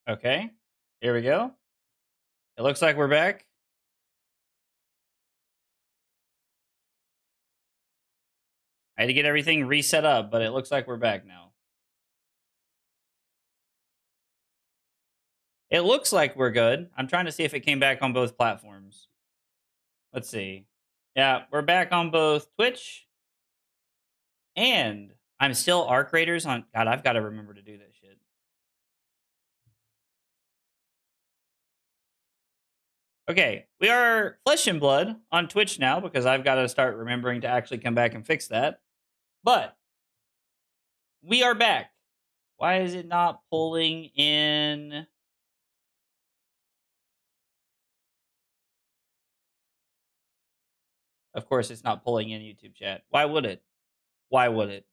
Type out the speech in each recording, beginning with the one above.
Okay. Here we go. It looks like we're back. I had to get everything reset up, but it looks like we're back now. It looks like we're good. I'm trying to see if it came back on both platforms. Let's see. Yeah, we're back on both Twitch and I'm still Arc Raiders on. God, I've got to remember to do that shit. Okay, we are Flesh and Blood on Twitch now because I've got to start remembering to actually come back and fix that. But we are back. Why is it not pulling in? Of course, it's not pulling in YouTube chat. Why would it? Why would it?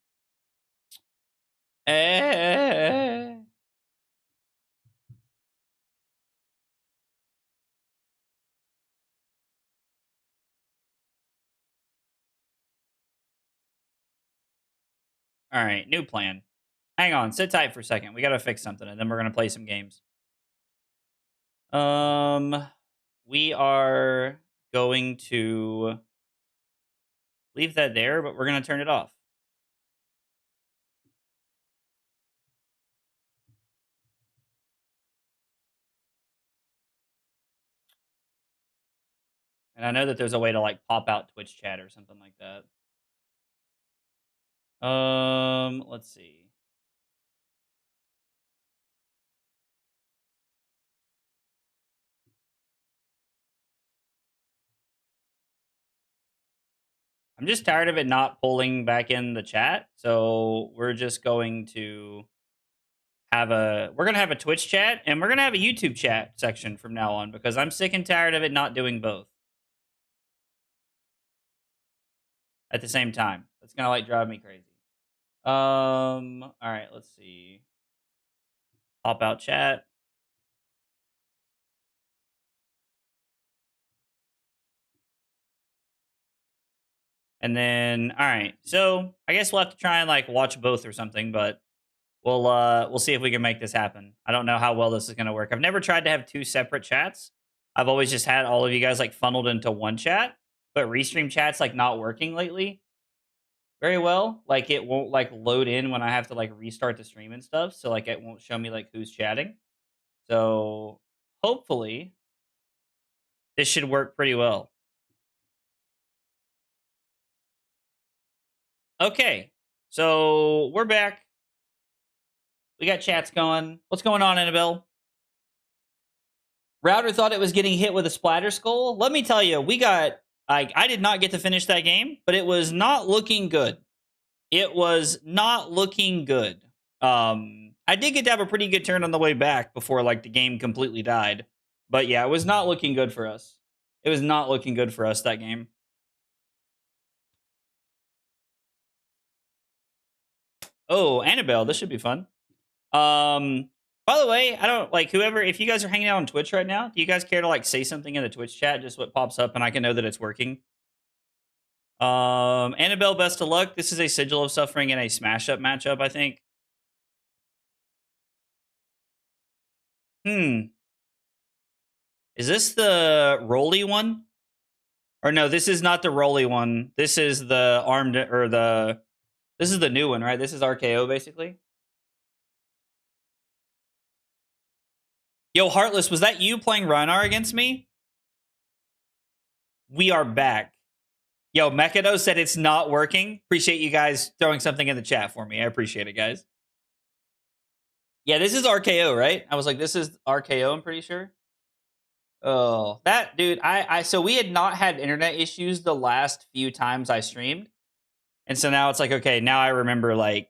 Eh. All right, new plan. Hang on, sit tight for a second. We got to fix something, and then we're gonna play some games. We are going to leave that there, but we're gonna turn it off. And I know that there's a way to like pop out Twitch chat or something like that. Let's see. I'm just tired of it not pulling back in the chat, so we're just going to we're gonna have a Twitch chat and we're gonna have a YouTube chat section from now on because I'm sick and tired of it not doing both at the same time. It's gonna like drive me crazy. All right, let's see. Pop out chat. And then all right, so I guess we'll have to try and like watch both or something, but we'll see if we can make this happen. I don't know how well this is gonna work. I've never tried to have two separate chats. I've always just had all of you guys like funneled into one chat, but restream chat's like not working lately very well. Like it won't like load in when I have to like restart the stream and stuff. So like it won't show me like who's chatting. So hopefully this should work pretty well. Okay. So we're back. We got chats going. What's going on, Annabelle? Router thought it was getting hit with a splatter skull. Let me tell you, we got I did not get to finish that game, but it was not looking good. It was not looking good. I did get to have a pretty good turn on the way back before like the game completely died. But yeah, it was not looking good for us. It was not looking good for us that game. Oh, Annabelle, this should be fun. By the way, I don't like whoever. If you guys are hanging out on Twitch right now, do you guys care to like say something in the Twitch chat? Just what pops up, and I can know that it's working. Annabelle, best of luck. This is a Sigil of Suffering and a Smash Up matchup, I think. Is this the Roly one? Or no, this is not the Roly one. This is the armed or the. This is the new one, right? This is RKO basically. Yo, Heartless, was that you playing Rhinar against me? We are back. Yo, Mekado said it's not working. Appreciate you guys throwing something in the chat for me. I appreciate it, guys. Yeah, this is RKO, right? I was like, this is RKO, I'm pretty sure. Oh, that dude, so we had not had internet issues the last few times I streamed. And so now it's like, okay, now I remember like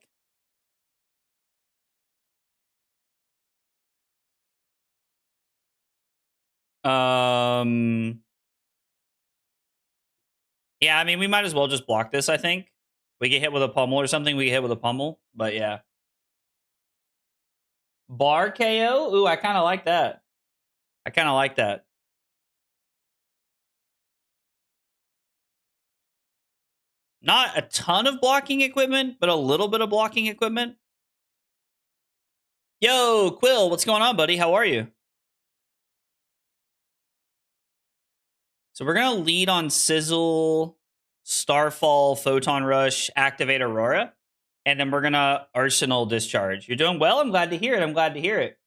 yeah, I mean we might as well just block this, I think. We get hit with a pummel or something, we get hit with a pummel, but yeah. Bar KO? Ooh, I kind of like that. I kind of like that. Not a ton of blocking equipment, but a little bit of blocking equipment. Yo, Quill, what's going on, buddy? How are you? So we're gonna lead on Sizzle, Starfall, Photon Rush, activate Aurora, and then we're gonna Arsenal Discharge. You're doing well. I'm glad to hear it. I'm glad to hear it.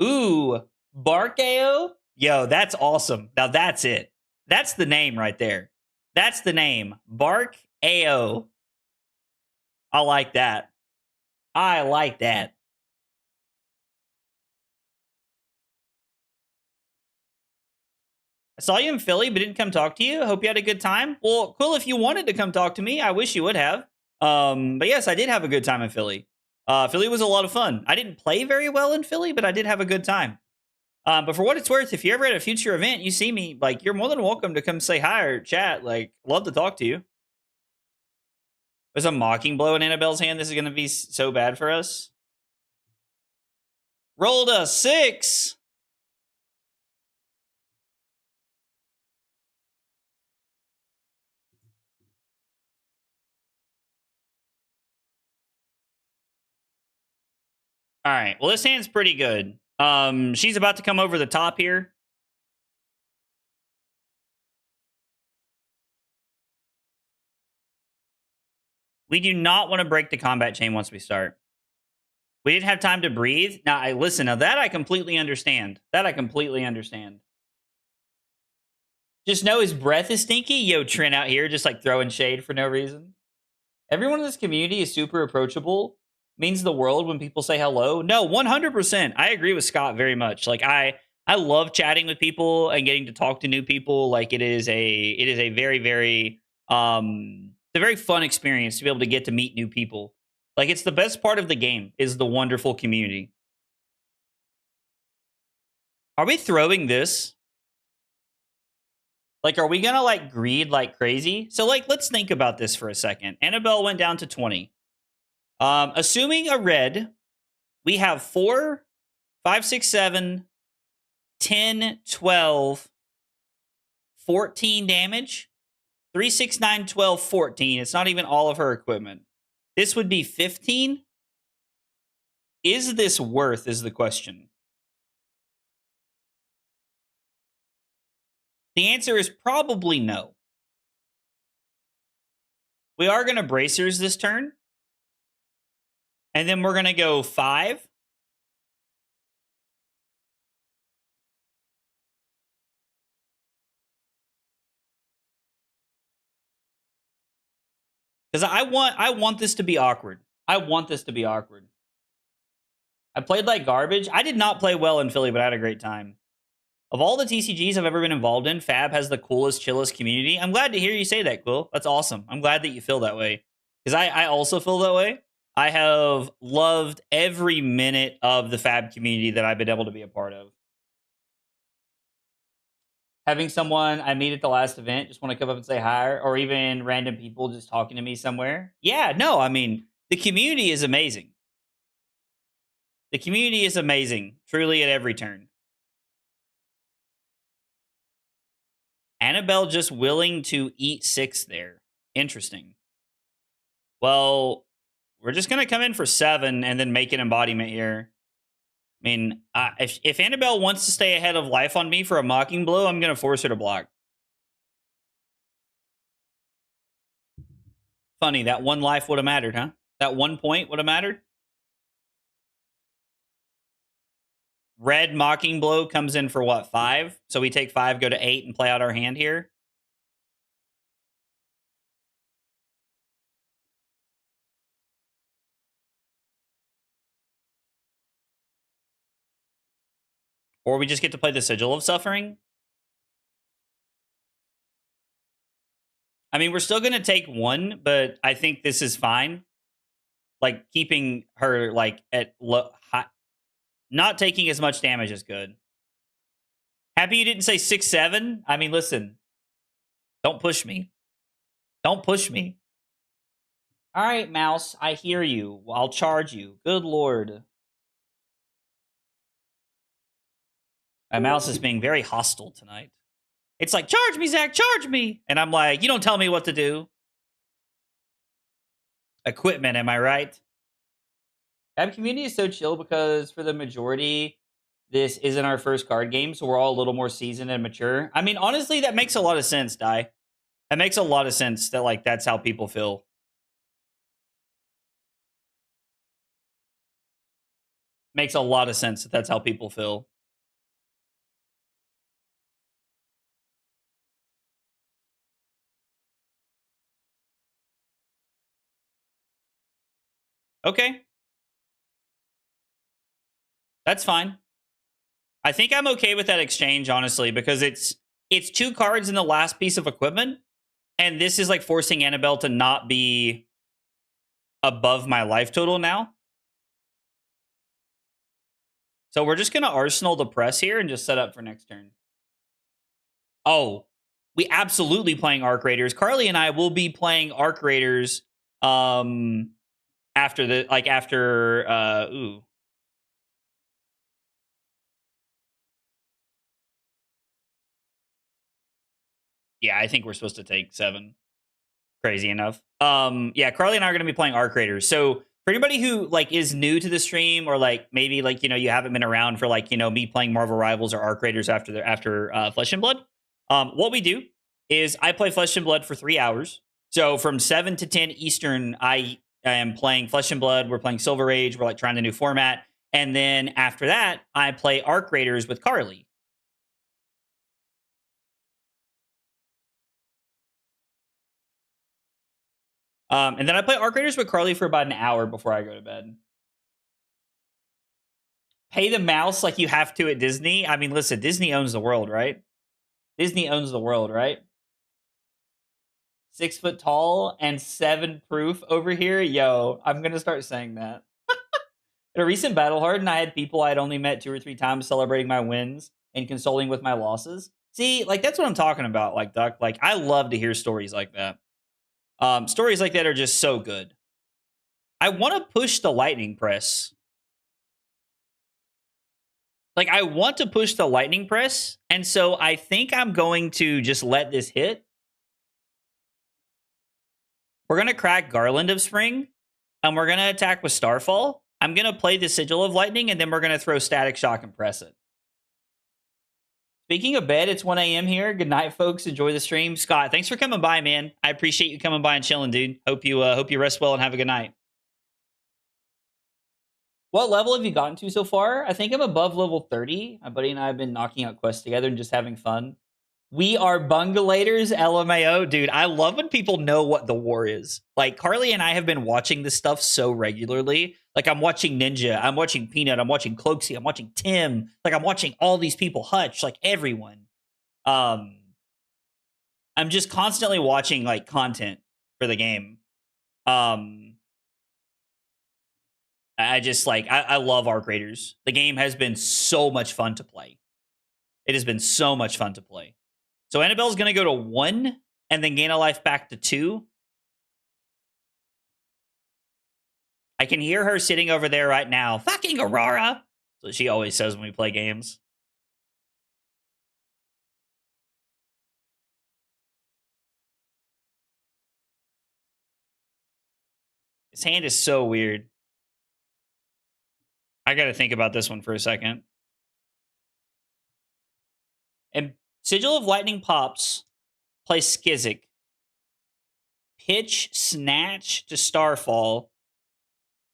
Ooh, Barkeo? Yo, that's awesome. Now that's it. That's the name right there. That's the name. Bark AO. I like that. I like that. I saw you in Philly, but didn't come talk to you. Hope you had a good time. Well, cool. If you wanted to come talk to me, I wish you would have. But yes, I did have a good time in Philly. Philly was a lot of fun. I didn't play very well in Philly, but I did have a good time. But for what it's worth, if you're ever at a future event, you see me, like, you're more than welcome to come say hi or chat. Like, love to talk to you. There's a mocking blow in Annabelle's hand. This is going to be so bad for us. Rolled a 6. All right. Well, this hand's pretty good. She's about to come over the top here. We do not want to break the combat chain once we start. We didn't have time to breathe. Now, listen. Now that I completely understand. That I completely understand. Just know his breath is stinky. Yo, Trent out here just like throwing shade for no reason. Everyone in this community is super approachable. Means the world when people say hello. No, 100%. I agree with Scott very much. Like I love chatting with people and getting to talk to new people. Like it is a very very it's a very fun experience to be able to get to meet new people. Like it's the best part of the game is the wonderful community. Are we throwing this? Like, are we gonna like greed like crazy? So like let's think about this for a second. Annabelle went down to 20. Assuming a red, we have 4, 5, 6, 7, 10, 12, 14 damage. 3, 6, 9, 12, 14. It's not even all of her equipment. This would be 15. Is this worth is the question. The answer is probably no. We are going to bracers this turn. And then we're going to go 5. Because I want this to be awkward. I want this to be awkward. I played like garbage. I did not play well in Philly, but I had a great time. Of all the TCGs I've ever been involved in, Fab has the coolest, chillest community. I'm glad to hear you say that, Quill. That's awesome. I'm glad that you feel that way. Because I also feel that way. I have loved every minute of the Fab community that I've been able to be a part of. Having someone I meet at the last event just want to come up and say hi, or even random people just talking to me somewhere. Yeah, no, I mean, the community is amazing. The community is amazing, truly at every turn. Annabelle just willing to eat 6 there. Interesting. Well, we're just going to come in for 7 and then make an embodiment here. I mean, if Annabelle wants to stay ahead of life on me for a mocking blow, I'm going to force her to block. Funny, that 1 life would have mattered, huh? That 1 point would have mattered. Red mocking blow comes in for what, 5? So we take 5, go to 8, and play out our hand here. Or we just get to play the Sigil of Suffering. I mean, we're still going to take 1, but I think this is fine. Like, keeping her, like, at low... High, not taking as much damage is good. Happy you didn't say 6, 7? I mean, listen. Don't push me. Don't push me. All right, Mouse, I hear you. I'll charge you. Good lord. My mouse is being very hostile tonight. It's like, charge me, Zach, charge me. And I'm like, you don't tell me what to do. Equipment, am I right? Gab community is so chill because for the majority, this isn't our first card game, so we're all a little more seasoned and mature. I mean, honestly, that makes a lot of sense, Di. That makes a lot of sense that like that's how people feel. Makes a lot of sense that that's how people feel. Okay, that's fine. I think I'm okay with that exchange, honestly, because it's two cards in the last piece of equipment, and this is like forcing Annabelle to not be above my life total now. So we're just gonna Arsenal the press here and just set up for next turn. Oh, we absolutely playing Arc Raiders. Carly and I will be playing Arc Raiders after the like after ooh. Yeah, I think we're supposed to take 7. Crazy enough. Yeah, Carly and I are gonna be playing Arc Raiders. So for anybody who like is new to the stream or like maybe like you haven't been around for like me playing Marvel Rivals or Arc Raiders after Flesh and Blood, what we do is I play Flesh and Blood for 3 hours. So from 7 to 10 Eastern, I am playing Flesh and Blood. We're playing Silver Age. We're like trying the new format, and then after that, I play Arc Raiders with Carly. And then I play Arc Raiders with Carly for about an hour before I go to bed. Pay the mouse like you have to at Disney. I mean, listen, Disney owns the world, right? Disney owns the world, right? 6 foot tall and 7 proof over here. Yo, I'm gonna start saying that. At a recent battle hardened, I had people I'd only met 2 or 3 times celebrating my wins and consoling with my losses. See, like that's what I'm talking about. Like Duck, like I love to hear stories like that. Stories like that are just so good. I want to push the lightning press. Like I want to push the lightning press, and so I think I'm going to just let this hit. We're gonna crack Garland of Spring, and we're gonna attack with Starfall. I'm gonna play the Sigil of Lightning, and then we're gonna throw Static Shock and press it. Speaking of bed, it's 1 a.m. here. Good night, folks. Enjoy the stream. Scott, thanks for coming by, man. I appreciate you coming by and chilling, dude. Hope you rest well and have a good night. What level have you gotten to so far? I think I'm above level 30. My buddy and I have been knocking out quests together and just having fun. We are bungalators, LMAO, dude. I love when people know what the war is. Like Carly and I have been watching this stuff so regularly. Like I'm watching Ninja, I'm watching Peanut, I'm watching Cloaksy, I'm watching Tim. Like I'm watching all these people, Hutch, like everyone. Um, I'm just constantly watching like content for the game. Um, I just like I love Arc Raiders. The game has been so much fun to play. It has been so much fun to play. So Annabelle's going to go to 1 and then gain a life back to 2. I can hear her sitting over there right now. Fucking Aurora. So she always says when we play games. His hand is so weird. I got to think about this one for a second. And Sigil of Lightning pops. Play Skizzik. Pitch Snatch to Starfall.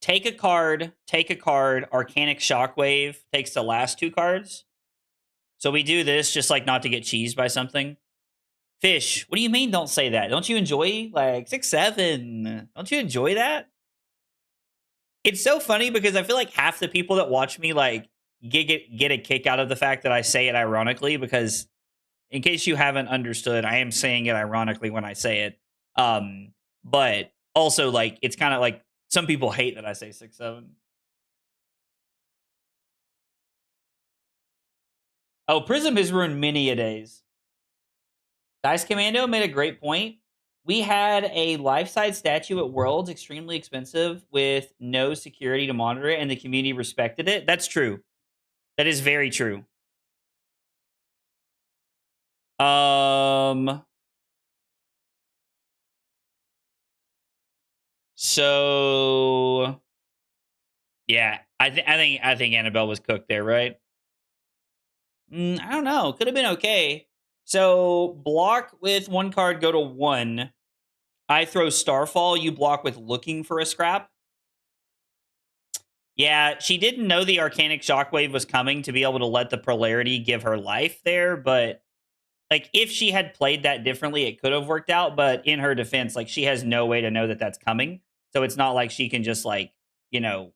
Take a card. Arcanic Shockwave takes the last 2 cards. So we do this just like not to get cheesed by something. Fish, what do you mean don't say that? Don't you enjoy like 6-7? Don't you enjoy that? It's so funny because I feel like half the people that watch me like get a kick out of the fact that I say it ironically, because in case you haven't understood, I am saying it ironically when I say it. But also like it's kind of like some people hate that I say 6-7. Oh, Prism has ruined many a days. Dice Commando made a great point. We had a life-size statue at Worlds, extremely expensive, with no security to monitor it, and the community respected it. That's true. That is very true. So Yeah, I think Annabelle was cooked there, right? I don't know. Could have been okay. So block with one card, go to one. I throw Starfall. You block with looking for a scrap. Yeah, she didn't know the Arcanic Shockwave was coming to be able to let the polarity give her life there, but like if she had played that differently, it could have worked out. But in her defense, like she has no way to know that that's coming, so it's not like she can just like you know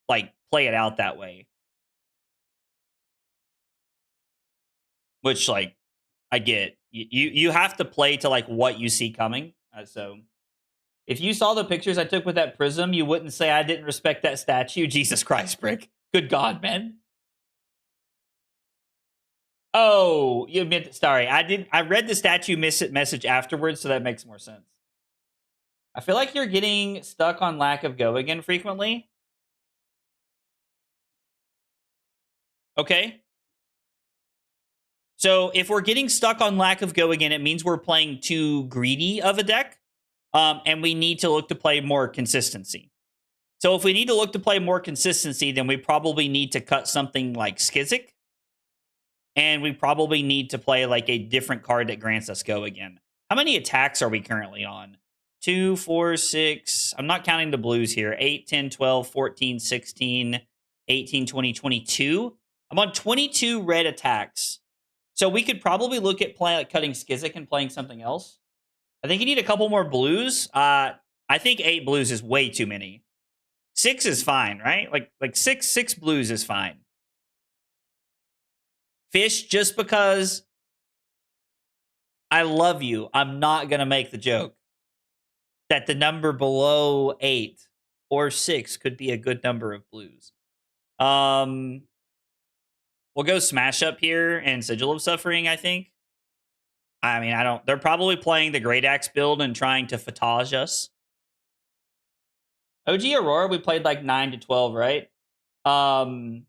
like play it out that way. Which like I get you have to play to like what you see coming. So if you saw the pictures I took with that prism, you wouldn't say I didn't respect that statue. Jesus Christ, Brick. Good God, man. Oh, you meant sorry. I did. I read the statue message afterwards, so that makes more sense. I feel like you're getting stuck on lack of go again frequently. Okay. So if we're getting stuck on lack of go again, it means we're playing too greedy of a deck, and we need to look to play more consistency. So if we need to look to play more consistency, then we probably need to cut something like Skizzik, and we probably need to play like a different card that grants us go again. How many attacks are we currently on? 2, 4, 6. I'm not counting the blues here. 8, 10, 12, 14, 16, 18, 20, 22. I'm on 22 red attacks. So we could probably look at playing like cutting Skizzik and playing something else. I think you need a couple more blues. I think 8 blues is way too many. 6 is fine, right? Like six blues is fine. Fish, just because I love you, I'm not gonna make the joke that the number below 8 or 6 could be a good number of blues. Um, we'll go Smash Up here and Sigil of Suffering, I think. I mean, I don't. They're probably playing the Great Axe build and trying to fatage us. OG Aurora, we played like 9 to 12, right? Um,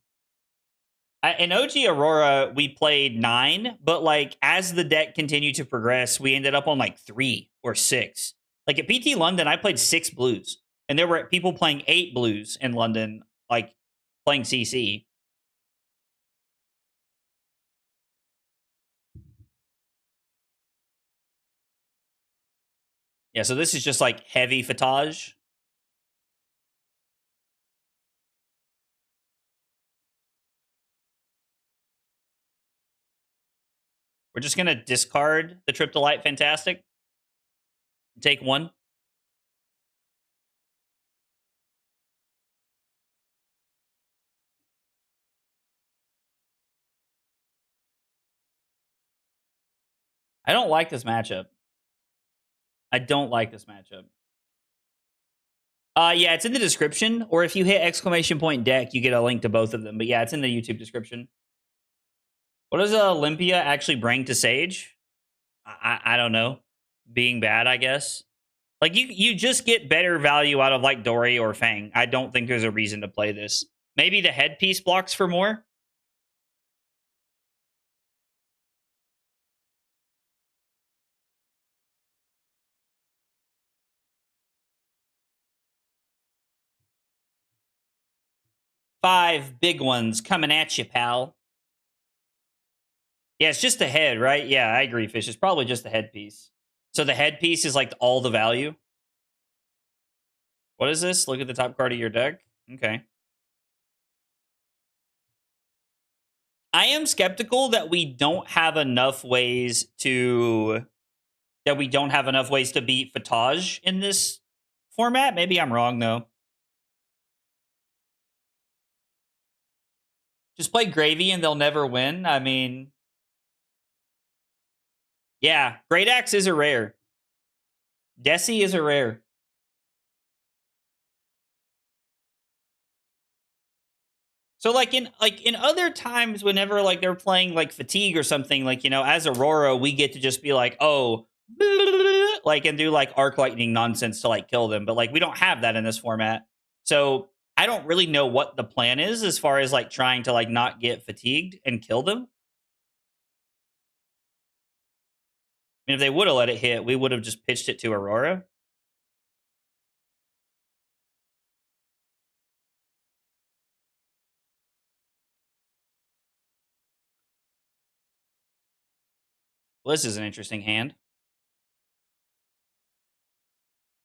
in OG Aurora, we played 9, but like as the deck continued to progress, we ended up on like 3 or 6. Like at PT London, I played 6 blues, and there were people playing 8 blues in London, like playing CC. Yeah, so this is just like heavy fatage. We're just gonna discard the Trip to Light Fantastic. Take 1. I don't like this matchup. I don't like this matchup. Yeah, it's in the description, or if you hit exclamation point deck, you get a link to both of them. But yeah, it's in the YouTube description. What does Olympia actually bring to Sage? I don't know. Being bad, I guess. Like you just get better value out of like Dory or Fang. I don't think there's a reason to play this. Maybe the headpiece blocks for more. Five big ones coming at you, pal. Yeah, it's just the head, right? Yeah, I agree, Fish. It's probably just the headpiece. So the headpiece is like all the value. What is this? Look at the top card of your deck. Okay. I am skeptical that we don't have enough ways to beat Fatage in this format. Maybe I'm wrong though. Just play Gravy and they'll never win. I mean, yeah, Great Axe is a rare. Desi is a rare. So like in other times, whenever like they're playing like Fatigue or something, like as Aurora, we get to just be like, oh, like and do like arc lightning nonsense to like kill them. But like we don't have that in this format. So I don't really know what the plan is as far as like trying to like not get fatigued and kill them. I mean, if they would have let it hit, we would have just pitched it to Aurora. Well, this is an interesting hand.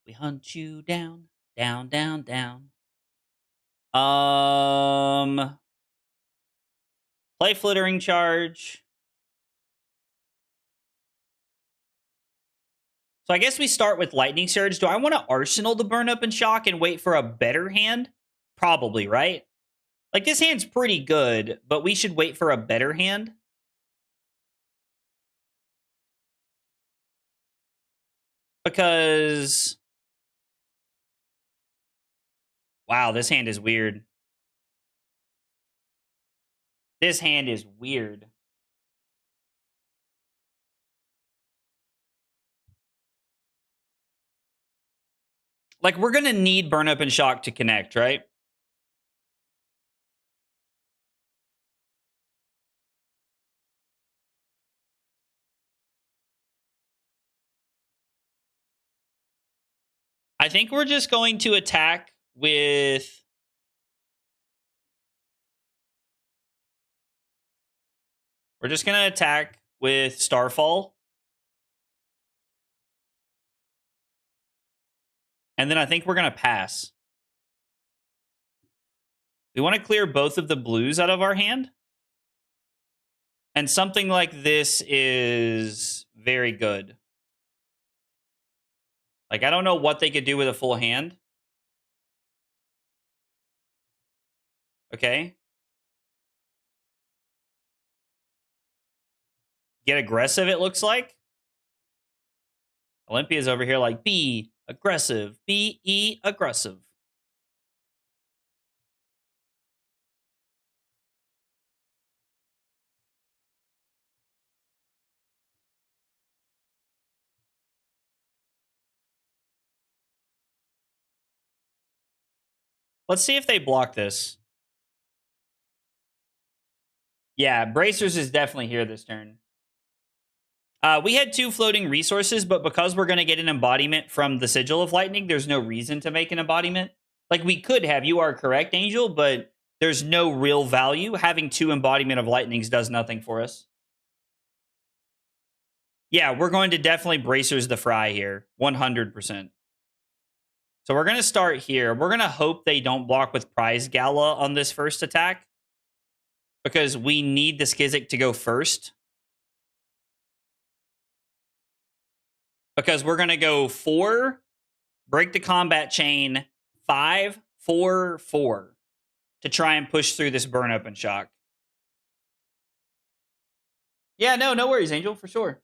We hunt you down, down, down, down. Play Flittering Charge. So I guess we start with Lightning Surge. Do I want to Arsenal the Burn Up and Shock and wait for a better hand? Probably, right? Like, this hand's pretty good, but we should wait for a better hand. Because... wow, this hand is weird. This hand is weird. Like, we're going to need Burn Up and Shock to connect, right? I think we're just going to attack with... we're just going to attack with Starfall. And then I think we're going to pass. We want to clear both of the blues out of our hand. And something like this is very good. Like, I don't know what they could do with a full hand. Okay. Get aggressive, it looks like. Olympia's over here like, be aggressive. Be aggressive. Let's see if they block this. Yeah, Bracers is definitely here this turn. We had 2 floating resources, but because we're going to get an embodiment from the Sigil of Lightning, there's no reason to make an embodiment. Like, we could have, you are correct, Angel, but there's no real value. Having 2 embodiment of Lightnings does nothing for us. Yeah, we're going to definitely Bracers the Fry here, 100%. So we're going to start here. We're going to hope they don't block with Prize Gala on this first attack, because we need the Skizzik to go first. Because we're going to go 4, break the combat chain, 5, 4, 4 to try and push through this Burn Up and Shock. Yeah, no worries, Angel, for sure.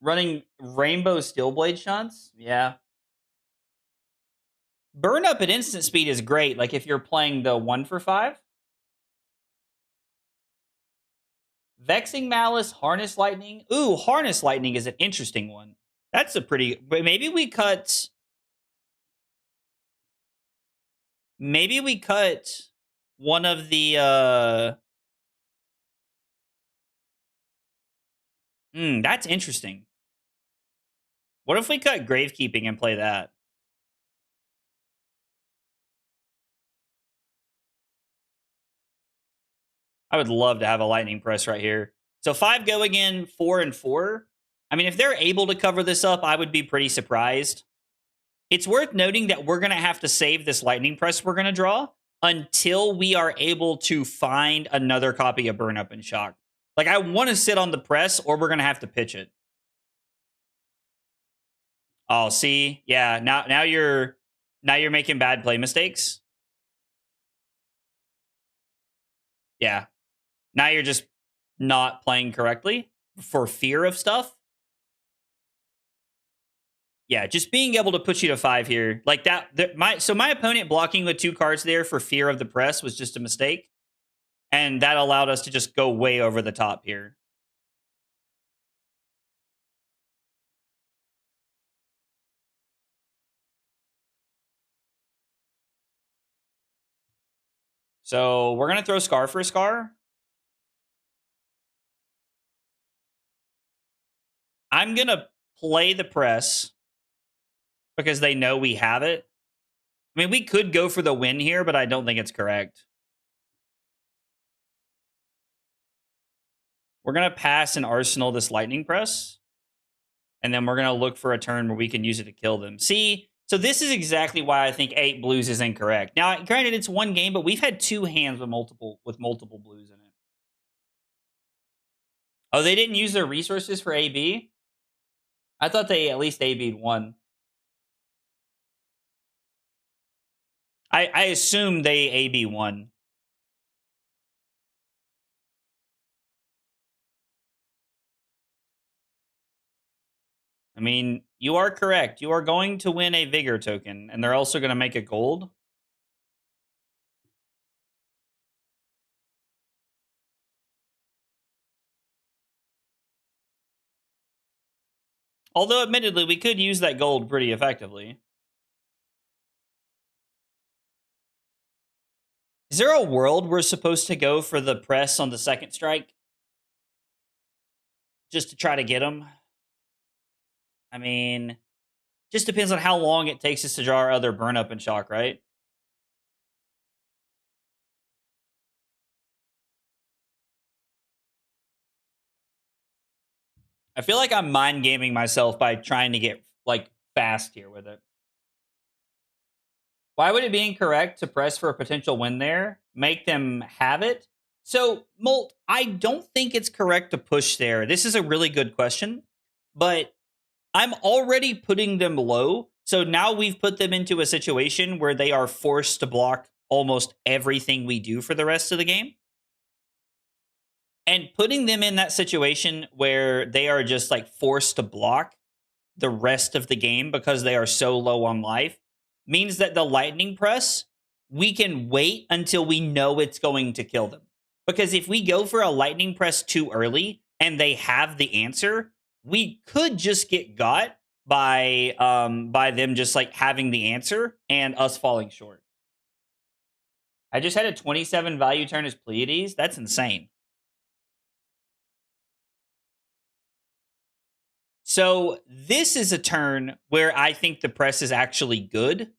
Running Rainbow Steelblade shots? Yeah. Burn Up at instant speed is great, like if you're playing the 1 for 5. Vexing Malice, Harness Lightning. Ooh, Harness Lightning is an interesting one. That's a pretty... maybe we cut... maybe we cut one of the... that's interesting. What if we cut Gravekeeping and play that? I would love to have a Lightning Press right here. So 5 go again, 4 and 4. I mean, if they're able to cover this up, I would be pretty surprised. It's worth noting that we're going to have to save this Lightning Press we're going to draw until we are able to find another copy of Burn Up and Shock. Like, I want to sit on the press, or we're going to have to pitch it. Oh, see? Yeah, now you're making bad play mistakes. Yeah. Now you're just not playing correctly for fear of stuff. Yeah, just being able to put you to 5 here. Like that, my opponent blocking with 2 cards there for fear of the press was just a mistake. And that allowed us to just go way over the top here. So we're going to throw Scar for Scar. I'm going to play the press because they know we have it. I mean, we could go for the win here, but I don't think it's correct. We're going to pass and arsenal this lightning press. And then we're going to look for a turn where we can use it to kill them. See, so this is exactly why I think 8 blues is incorrect. Now, granted, it's one game, but we've had 2 hands with multiple blues in it. Oh, they didn't use their resources for AB? I thought they at least AB'd one. I assume they AB one. I mean, you are correct. You are going to win a Vigor token, and they're also going to make a gold. Although, admittedly, we could use that gold pretty effectively. Is there a world we're supposed to go for the press on the second strike? Just to try to get them? I mean, just depends on how long it takes us to draw our other burn up and shock, right? I feel like I'm mind gaming myself by trying to get like fast here with it. Why would it be incorrect to press for a potential win there? Make them have it? So, Molt, I don't think it's correct to push there. This is a really good question, but I'm already putting them low. So now we've put them into a situation where they are forced to block almost everything we do for the rest of the game. And putting them in that situation where they are just like forced to block the rest of the game because they are so low on life means that the lightning press, we can wait until we know it's going to kill them. Because if we go for a lightning press too early and they have the answer, we could just get got by them just like having the answer and us falling short. I just had a 27 value turn as Pleiades. That's insane. So this is a turn where I think the press is actually good.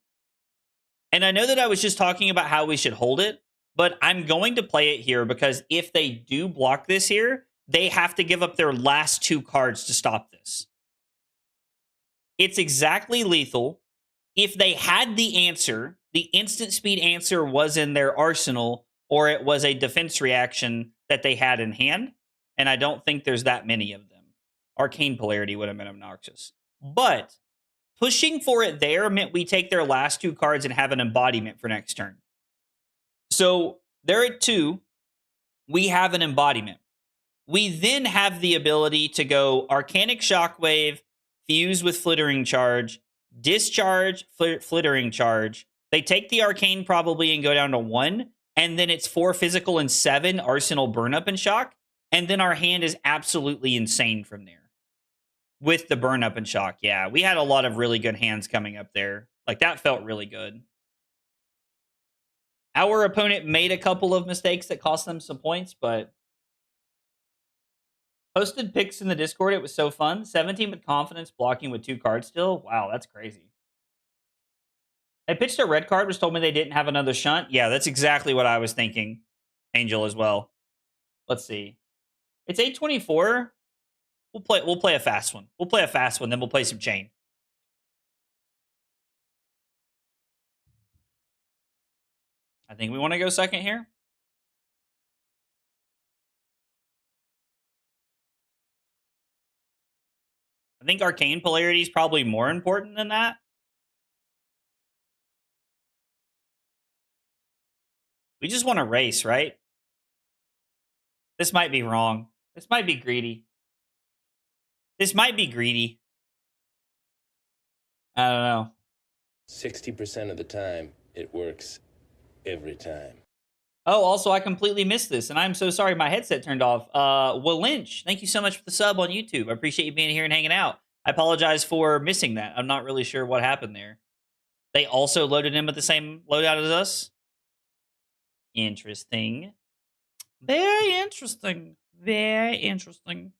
And I know that I was just talking about how we should hold it, but I'm going to play it here because if they do block this here, they have to give up their last 2 cards to stop this. It's exactly lethal. If they had the answer, the instant speed answer was in their arsenal, or it was a defense reaction that they had in hand. And I don't think there's that many of them. Arcane Polarity would have been obnoxious. But pushing for it there meant we take their last 2 cards and have an embodiment for next turn. So they're at 2. We have an embodiment. We then have the ability to go Arcanic Shockwave, fuse with Flittering Charge, discharge, Flittering Charge. They take the Arcane probably and go down to 1. And then it's 4 physical and 7 Arsenal Burn Up and Shock. And then our hand is absolutely insane from there. With the Burn Up and Shock, yeah. We had a lot of really good hands coming up there. Like, that felt really good. Our opponent made a couple of mistakes that cost them some points, but posted pics in the Discord. It was so fun. 17 with confidence, blocking with 2 cards still. Wow, that's crazy. I pitched a red card, which told me they didn't have another shunt. Yeah, that's exactly what I was thinking. Angel as well. Let's see. It's 8:24. We'll play a fast one. We'll play a fast one, then we'll play some Chane. I think we want to go second here. I think Arcane Polarity is probably more important than that. We just want to race, right? This might be wrong. This might be greedy. This might be greedy. I don't know. 60% of the time, it works every time. Oh, also, I completely missed this, and I'm so sorry my headset turned off. Will Lynch, thank you so much for the sub on YouTube. I appreciate you being here and hanging out. I apologize for missing that. I'm not really sure what happened there. They also loaded in with the same loadout as us? Interesting. Very interesting. Very interesting.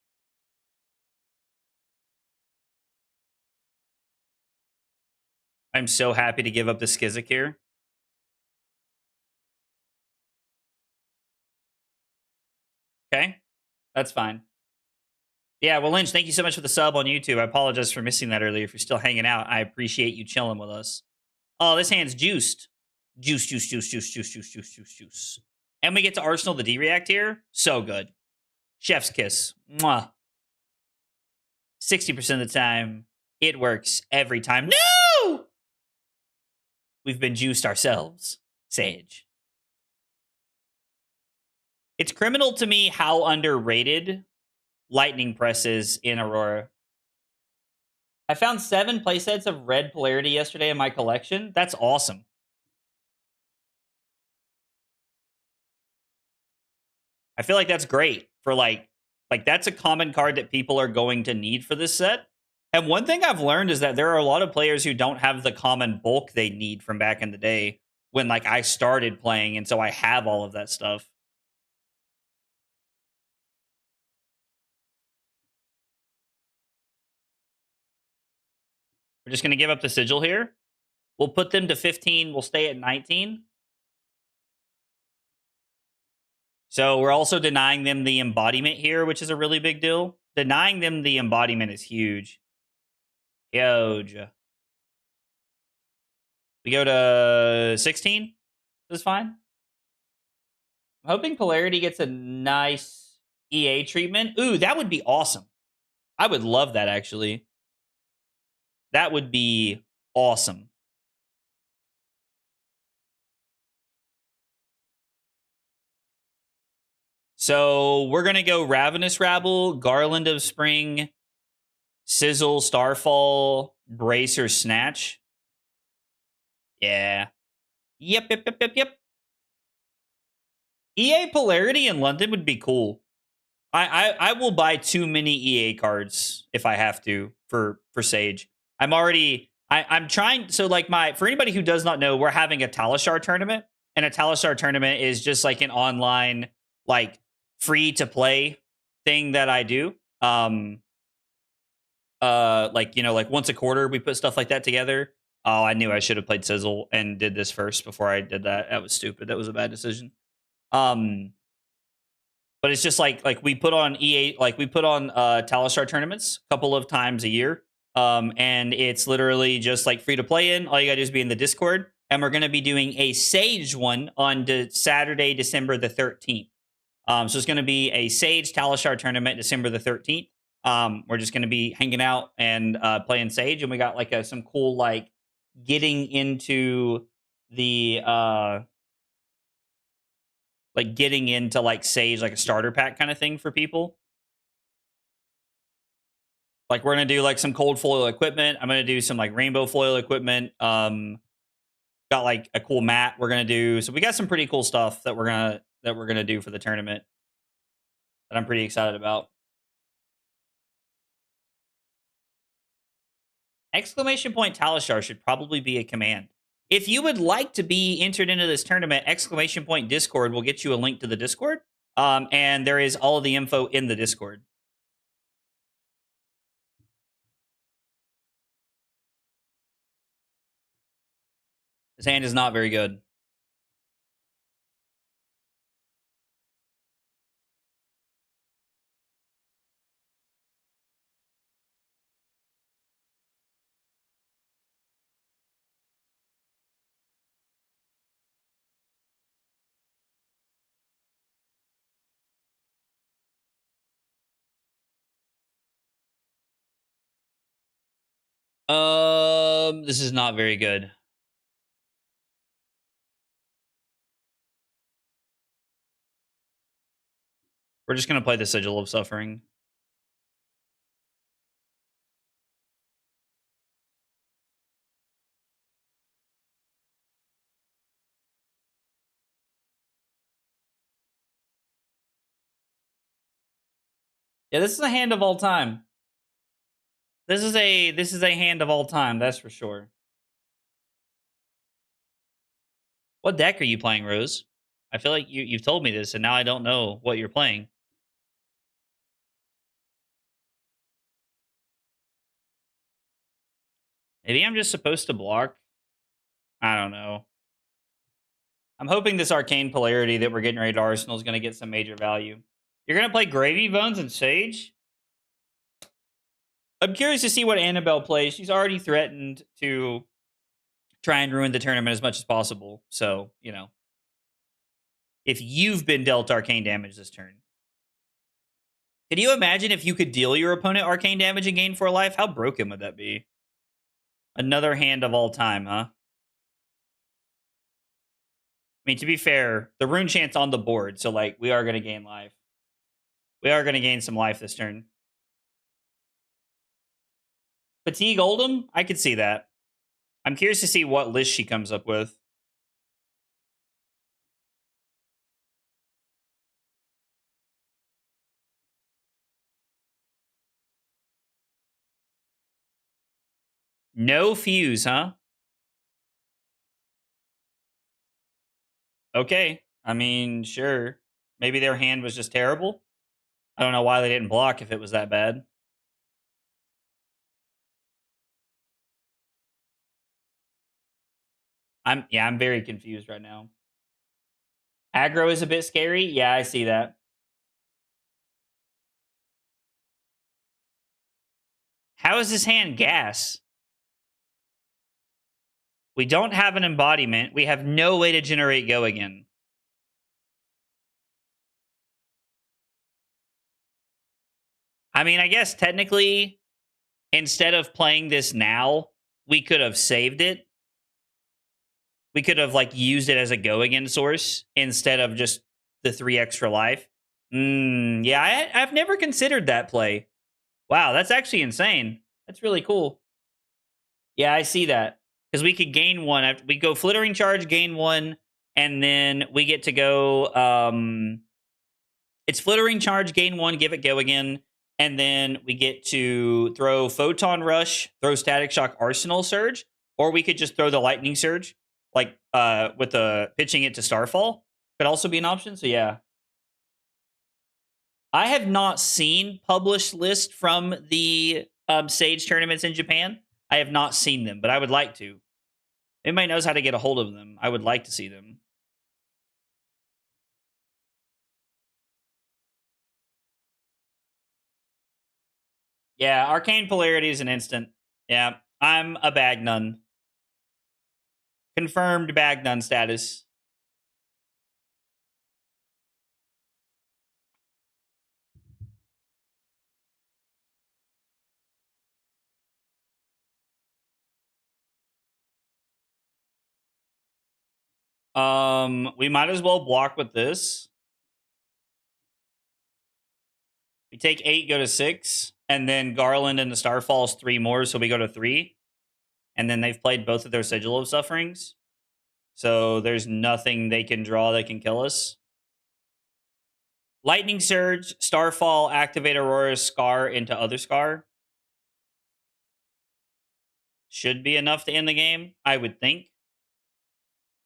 I'm so happy to give up the Skizzik here. Okay. That's fine. Yeah, well, Lynch, thank you so much for the sub on YouTube. I apologize for missing that earlier. If you're still hanging out, I appreciate you chilling with us. Oh, this hand's juiced. Juice, juice, juice, juice, juice, juice, juice, juice, juice. And we get to Arsenal the D-React here. So good. Chef's kiss. Mwah. 60% of the time, it works every time. No! We've been juiced ourselves. Sage. It's criminal to me how underrated Lightning Press is in Aurora. I found 7 playsets of Red Polarity yesterday in my collection. That's awesome. I feel like that's great for like that's a common card that people are going to need for this set. And one thing I've learned is that there are a lot of players who don't have the common bulk they need from back in the day when like I started playing, and so I have all of that stuff. We're just going to give up the sigil here. We'll put them to 15. We'll stay at 19. So we're also denying them the embodiment here, which is a really big deal. Denying them the embodiment is huge. Huge. We go to 16. This is fine. I'm hoping Polarity gets a nice EA treatment. Ooh, that would be awesome. I would love that, actually. That would be awesome. So we're going to go Ravenous Rabble, Garland of Spring, Sizzle, Starfall, Bracer, Snatch. Yeah. Yep. EA Polarity in London would be cool. I will buy too many EA cards if I have to for Sage. I'm trying. So like for anybody who does not know, we're having a Talishar tournament, and a Talishar tournament is just like an online like free to play thing that I do. Like, you know, like once a quarter we put stuff like that together. Oh, I knew I should have played Sizzle and did this first before I did that. That was stupid. That was a bad decision. But it's just like we put on Talishar tournaments a couple of times a year. And it's literally just like free to play in. All you gotta do is be in the Discord. And we're gonna be doing a Sage one on Saturday, December the 13th. So it's gonna be a Sage Talishar tournament, December the 13th. We're just gonna be hanging out and playing Sage, and we got like some cool like getting into the Sage, like a starter pack kind of thing for people. Like we're gonna do like some cold foil equipment. I'm gonna do some like rainbow foil equipment. Got like a cool mat we're gonna do. So we got some pretty cool stuff that we're gonna do for the tournament that I'm pretty excited about. Exclamation point Talishar should probably be a command. If you would like to be entered into this tournament, exclamation point Discord will get you a link to the Discord. And there is all of the info in the Discord. His hand is not very good. This is not very good. We're just gonna play the Sigil of Suffering. Yeah, this is a hand of all time. This is a hand of all time, that's for sure. What deck are you playing, Rose? I feel like you've told me this, and now I don't know what you're playing. Maybe I'm just supposed to block. I don't know. I'm hoping this Arcane Polarity that we're getting ready to Arsenal is going to get some major value. You're gonna play Gravy Bones and Sage? I'm curious to see what Annabelle plays. She's already threatened to try and ruin the tournament as much as possible. So, you know, if you've been dealt arcane damage this turn. Can you imagine if you could deal your opponent arcane damage and gain 4 life? How broken would that be? Another hand of all time, huh? I mean, to be fair, the rune chant's on the board, so like we are gonna gain life. We are gonna gain some life this turn. Fatigue Oldham? I could see that. I'm curious to see what list she comes up with. No fuse, huh? Okay. I mean, sure. Maybe their hand was just terrible. I don't know why they didn't block if it was that bad. I'm very confused right now. Aggro is a bit scary. Yeah, I see that. How is this hand gas? We don't have an embodiment. We have no way to generate go again. I mean, I guess technically, instead of playing this now, we could have saved it. We could have like used it as a go again source instead of just the 3 extra life. Yeah, I've never considered that play. Wow, that's actually insane. That's really cool. Yeah, I see that. Because we could gain 1. We go Flittering Charge, gain 1, and then we get to go... it's Flittering Charge, gain 1, give it go again, and then we get to throw Photon Rush, throw Static Shock, Arsenal Surge, or we could just throw the Lightning Surge, like with the pitching it to Starfall. Could also be an option, so yeah. I have not seen published list from the Sage tournaments in Japan. I have not seen them, but I would like to. Anybody knows how to get a hold of them? I would like to see them. Yeah, Arcane Polarity is an instant. Yeah, I'm a bag nun. Confirmed bag nun status. We might as well block with this. We take 8, go to 6, and then Garland and the Starfall's 3 more, so we go to 3. And then they've played both of their Sigil of Sufferings. So there's nothing they can draw that can kill us. Lightning Surge, Starfall, activate Aurora, Scar into other Scar. Should be enough to end the game, I would think.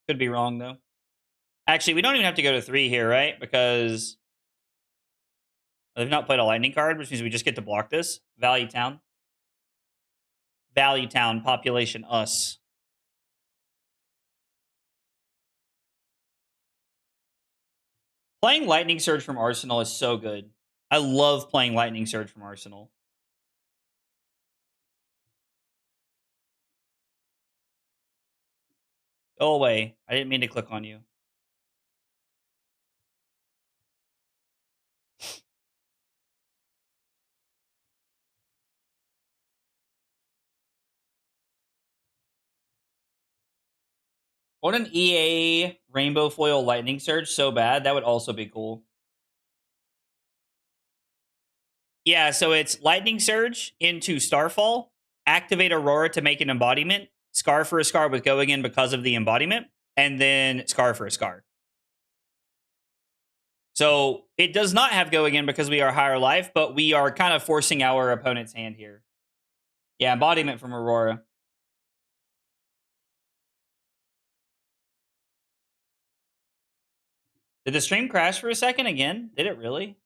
Could be wrong, though. Actually, we don't even have to go to 3 here, right? Because they've not played a lightning card, which means we just get to block this. Value Town. Value Town, population us. Playing Lightning Surge from Arsenal is so good. I love playing Lightning Surge from Arsenal. Go away. I didn't mean to click on you. I want an EA Rainbow Foil Lightning Surge so bad. That would also be cool. Yeah, so it's Lightning Surge into Starfall, activate Aurora to make an embodiment, Scar for a Scar with Go again because of the embodiment, and then Scar for a Scar. So it does not have Go again because we are higher life, but we are kind of forcing our opponent's hand here. Yeah, embodiment from Aurora. Did the stream crash for a second again? Did it really?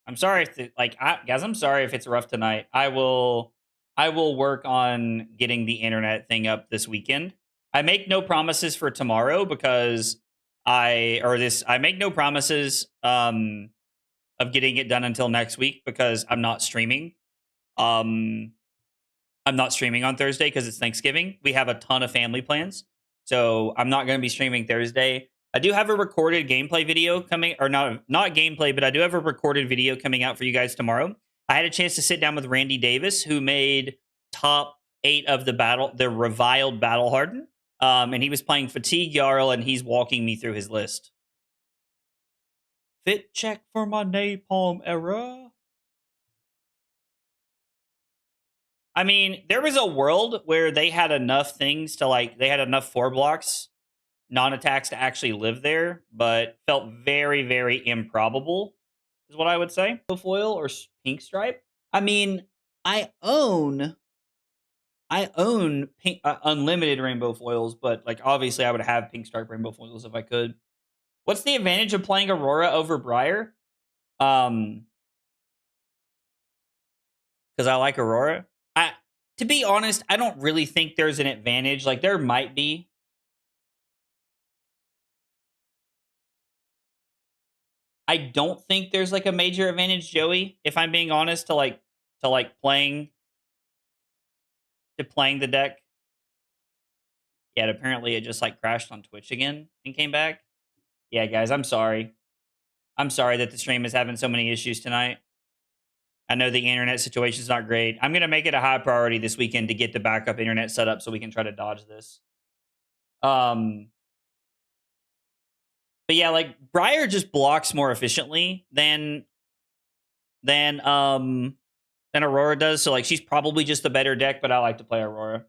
I'm sorry if guys, I'm sorry if it's rough tonight. I will work on getting the internet thing up this weekend. I make no promises for tomorrow because I make no promises of getting it done until next week because I'm not streaming. Um, I'm not streaming on Thursday because it's Thanksgiving. We have a ton of family plans. So I'm not going to be streaming Thursday. I do have a recorded gameplay video coming, or not gameplay, but I do have a recorded video coming out for you guys tomorrow. I had a chance to sit down with Randy Davis, who made top 8 of the reviled Battle Harden. And he was playing Fatigue Jarl, and he's walking me through his list. Fit check for my napalm era. I mean, there was a world where they had enough things to they had enough 4 blocks, non-attacks to actually live there, but felt very, very improbable, is what I would say. Foil or pink stripe. I mean, I own pink, unlimited rainbow foils, but obviously I would have pink stripe rainbow foils if I could. What's the advantage of playing Aurora over Briar? Because I like Aurora. To be honest, I don't really think there's an advantage. There might be. I don't think there's a major advantage, Joey, if I'm being honest, to playing the deck. Yet apparently it just crashed on Twitch again and came back. Yeah, guys, I'm sorry. I'm sorry that the stream is having so many issues tonight. I know the internet situation's not great. I'm going to make it a high priority this weekend to get the backup internet set up so we can try to dodge this. But yeah, Briar just blocks more efficiently than Aurora does. So she's probably just the better deck, but I like to play Aurora.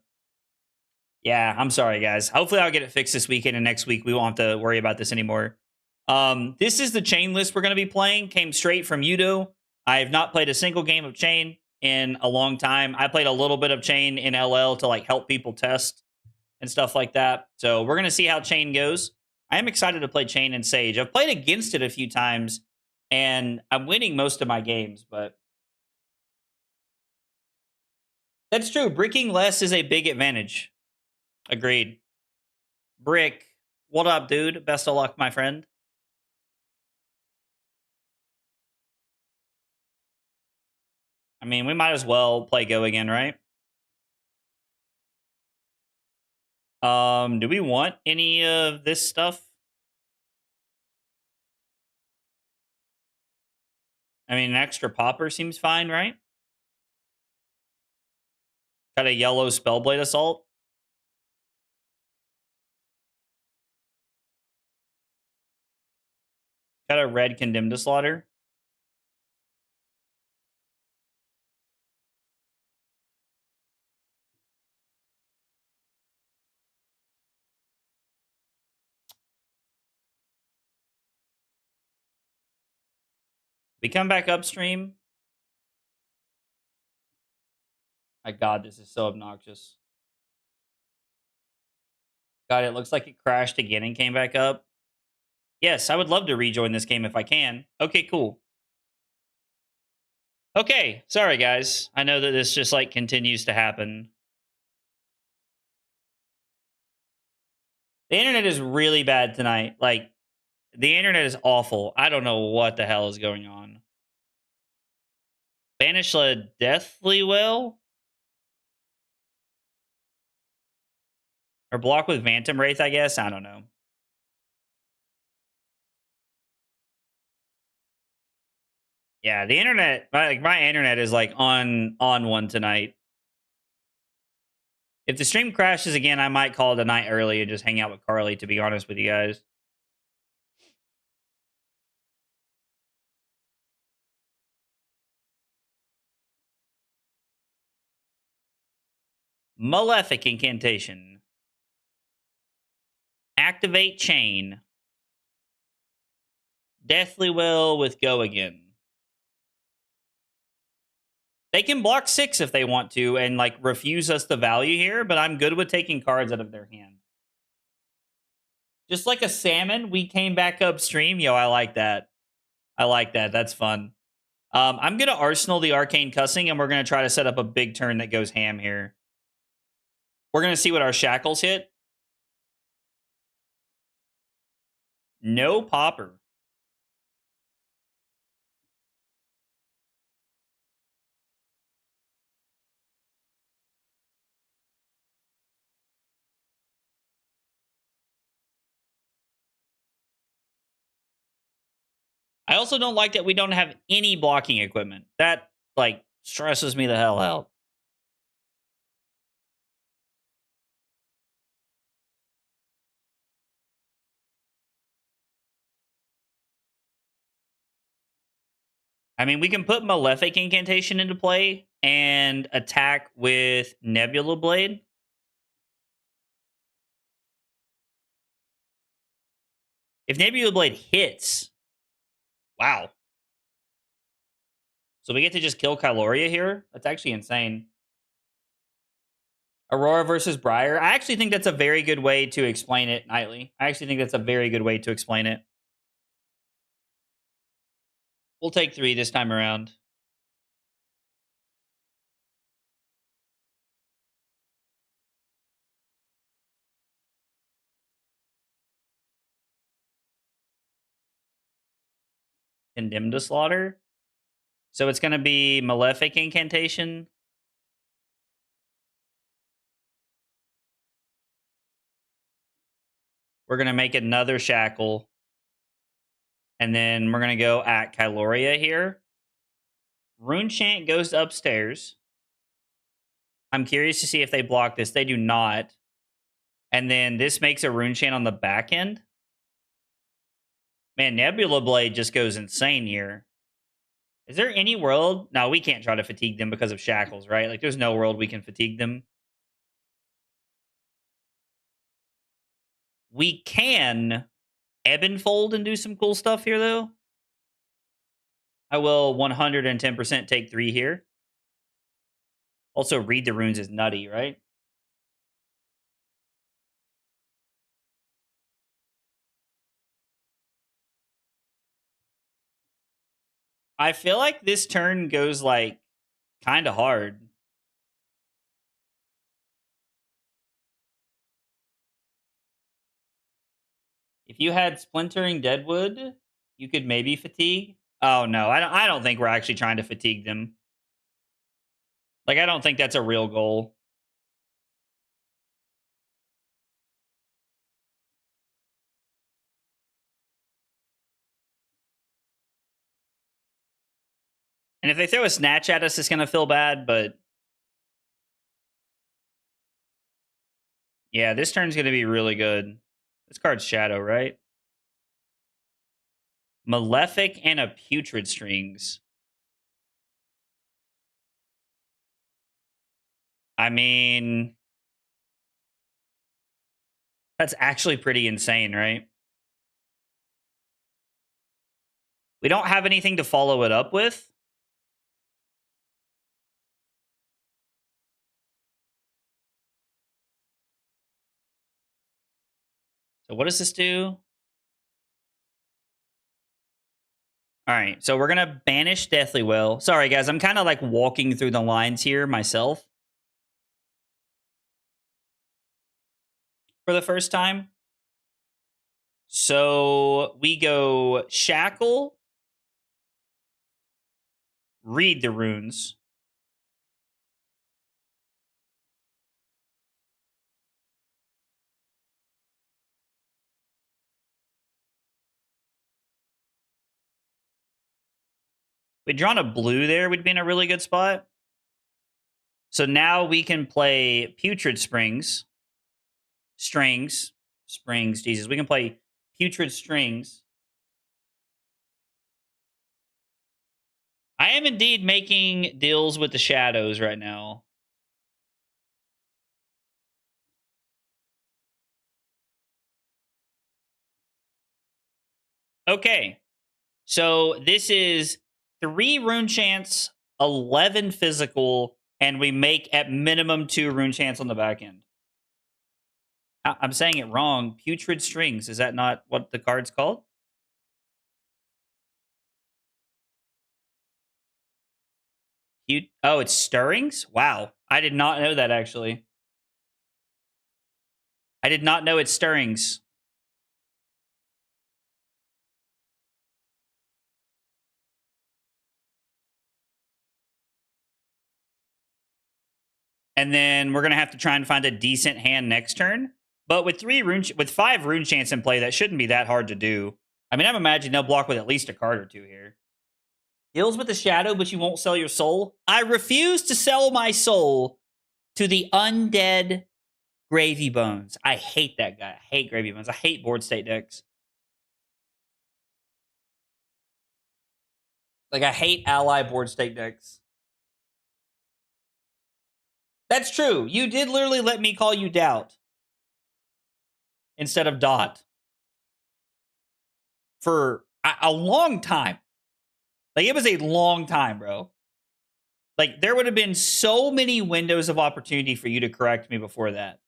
Yeah, I'm sorry, guys. Hopefully I'll get it fixed this weekend, and next week we won't have to worry about this anymore. This is the Chane list we're going to be playing. Came straight from Udo. I have not played a single game of Chane in a long time. I played a little bit of Chane in LL to help people test and stuff like that. So we're going to see how Chane goes. I am excited to play Chane and Sage. I've played against it a few times, and I'm winning most of my games, but that's true. Bricking less is a big advantage. Agreed. Brick, what up, dude? Best of luck, my friend. I mean, we might as well play Go again, right? Do we want any of this stuff? I mean, an extra popper seems fine, right? Got a yellow Spellblade Assault. Got a red Condemned to Slaughter. We come back upstream. My God, this is so obnoxious. God, it looks like it crashed again and came back up. Yes, I would love to rejoin this game if I can. Okay, cool. Okay, sorry guys. I know that this just continues to happen. The internet is really bad tonight. The internet is awful. I don't know what the hell is going on. Banish the Deathly Well? Or block with Phantom Wraith, I guess? I don't know. Yeah, the internet, my internet is on one tonight. If the stream crashes again, I might call it a night early and just hang out with Carly, to be honest with you guys. Malefic Incantation. Activate Chane. Deathly Will with Go Again. They can block 6 if they want to and refuse us the value here, but I'm good with taking cards out of their hand. Just like a salmon, we came back upstream. Yo, I like that. I like that. That's fun. I'm going to Arsenal the Arcane Cussing, and we're going to try to set up a big turn that goes ham here. We're going to see what our shackles hit. No popper. I also don't like that we don't have any blocking equipment. That, like, stresses me the hell out. I mean, we can put Malefic Incantation into play and attack with Nebula Blade. If Nebula Blade hits, wow. So we get to just kill Kyloria here? That's actually insane. Aurora versus Briar. I actually think that's a very good way to explain it, Nightly. I actually think that's a very good way to explain it. We'll take 3 this time around. Condemned to Slaughter. So it's going to be Malefic Incantation. We're going to make another Shackle. And then we're going to go at Kyloria here. Rune Chant goes upstairs. I'm curious to see if they block this. They do not. And then this makes a Rune Chant on the back end. Man, Nebula Blade just goes insane here. Is there any world? No, we can't try to fatigue them because of shackles, right? Like, there's no world we can fatigue them. We can ebb and fold and do some cool stuff here, though. I will 110% take 3 here. Also, read the runes is nutty, right? I feel like this turn goes, like, kind of hard. If you had Splintering Deadwood, you could maybe fatigue. Oh no, I don't think we're actually trying to fatigue them. Like, I don't think that's a real goal. And if they throw a snatch at us, it's gonna feel bad, but yeah, this turn's gonna be really good. This card's Shadow, right? Malefic and a Putrid Strings. I mean, that's actually pretty insane, right? We don't have anything to follow it up with. So what does this do? All right, so we're gonna banish Deathly Well. Sorry, guys, I'm kind of like walking through the lines here myself for the first time. So we go Shackle, read the runes. We'd drawn a blue there, we'd be in a really good spot. So now we can play Putrid Springs. Springs, Jesus. We can play Putrid Strings. I am indeed making deals with the shadows right now. Okay. So this is 3 rune chants, 11 physical, and we make at minimum 2 rune chants on the back end. I'm saying it wrong. Putrid Strings. Is that not what the card's called? Oh, it's Stirrings? Wow. I did not know that, actually. I did not know it's Stirrings. And then we're gonna have to try and find a decent hand next turn. But with 5 rune chance in play, that shouldn't be that hard to do. I mean, I'm imagining they'll block with at least a card or two here. Deals with the shadow, but you won't sell your soul. I refuse to sell my soul to the undead Gravy Bones. I hate that guy. I hate Gravy Bones. I hate board state decks. Like, I hate ally board state decks. That's true. You did literally let me call you Doubt instead of Dot for a long time. Like, it was a long time, bro. Like, there would have been so many windows of opportunity for you to correct me before that.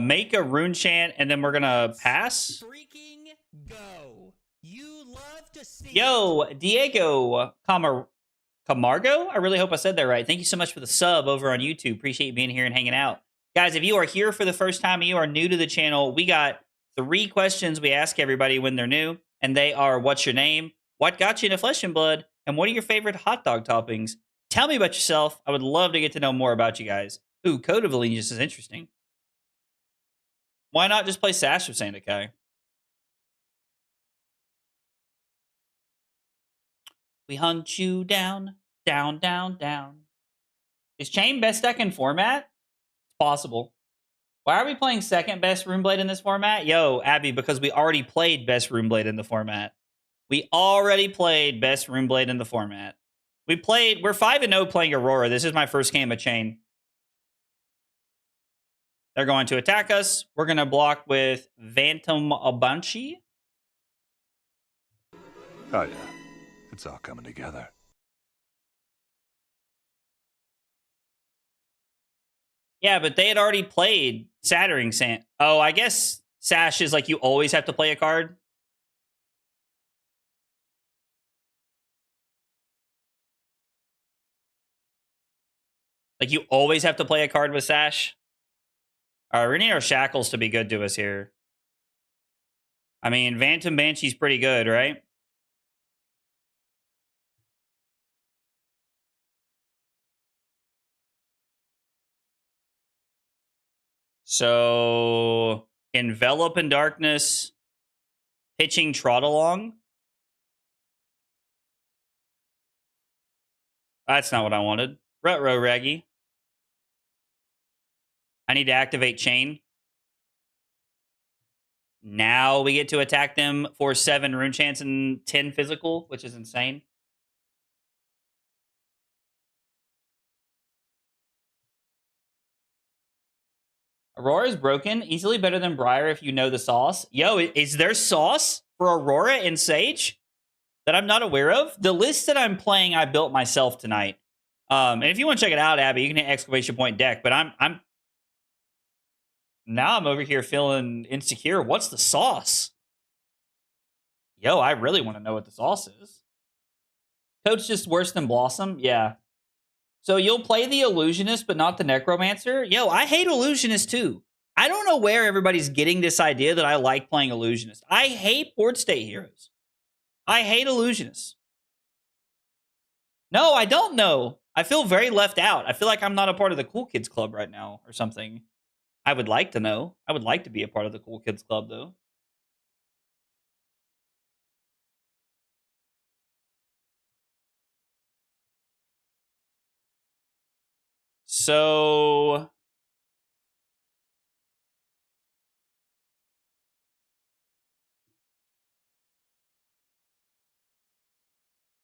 Make a rune chant, and then we're gonna pass. Freaking go! You love to see. Yo, Diego Camargo. I really hope I said that right. Thank you so much for the sub over on YouTube. Appreciate you being here and hanging out, guys. If you are here for the first time and you are new to the channel, we got 3 questions we ask everybody when they're new, and they are: what's your name? What got you into Flesh and Blood? And what are your favorite hot dog toppings? Tell me about yourself. I would love to get to know more about you guys. Ooh, Code of Allegiance is interesting. Why not just play Sash with Sandakai? We hunt you down, down, down, down. Is Chane best deck in format? It's possible. Why are we playing second best Runeblade in this format? Yo, Abby, because we already played best Runeblade in the format. We already played best Runeblade in the format. We're 5-0 playing Aurora. This is my first game of Chane. They're going to attack us. We're going to block with Phantom Abanshi. Oh, yeah. It's all coming together. Yeah, but they had already played Sattering Sand. Oh, I guess Sash is like you always have to play a card. Like you always have to play a card with Sash. All right, we need our Shackles to be good to us here. I mean, Phantom Banshee's pretty good, right? So, Envelop in Darkness, pitching Trot Along. That's not what I wanted. Rutro Reggie. I need to activate Chane. Now we get to attack them for 7 rune chance and 10 physical, which is insane. Aurora is broken. Easily better than Briar if you know the sauce. Yo, is there sauce for Aurora and Sage that I'm not aware of? The list that I'm playing, I built myself tonight. And if you want to check it out, Abby, you can hit exclamation point deck. But I'm now I'm over here feeling insecure. What's the sauce? Yo, I really want to know what the sauce is. Code's just worse than Blossom? Yeah. So you'll play the Illusionist, but not the Necromancer? Yo, I hate Illusionist too. I don't know where everybody's getting this idea that I like playing Illusionist. I hate board state heroes. I hate Illusionists. No, I don't know. I feel very left out. I feel like I'm not a part of the Cool Kids Club right now or something. I would like to know. I would like to be a part of the Cool Kids Club, though. So...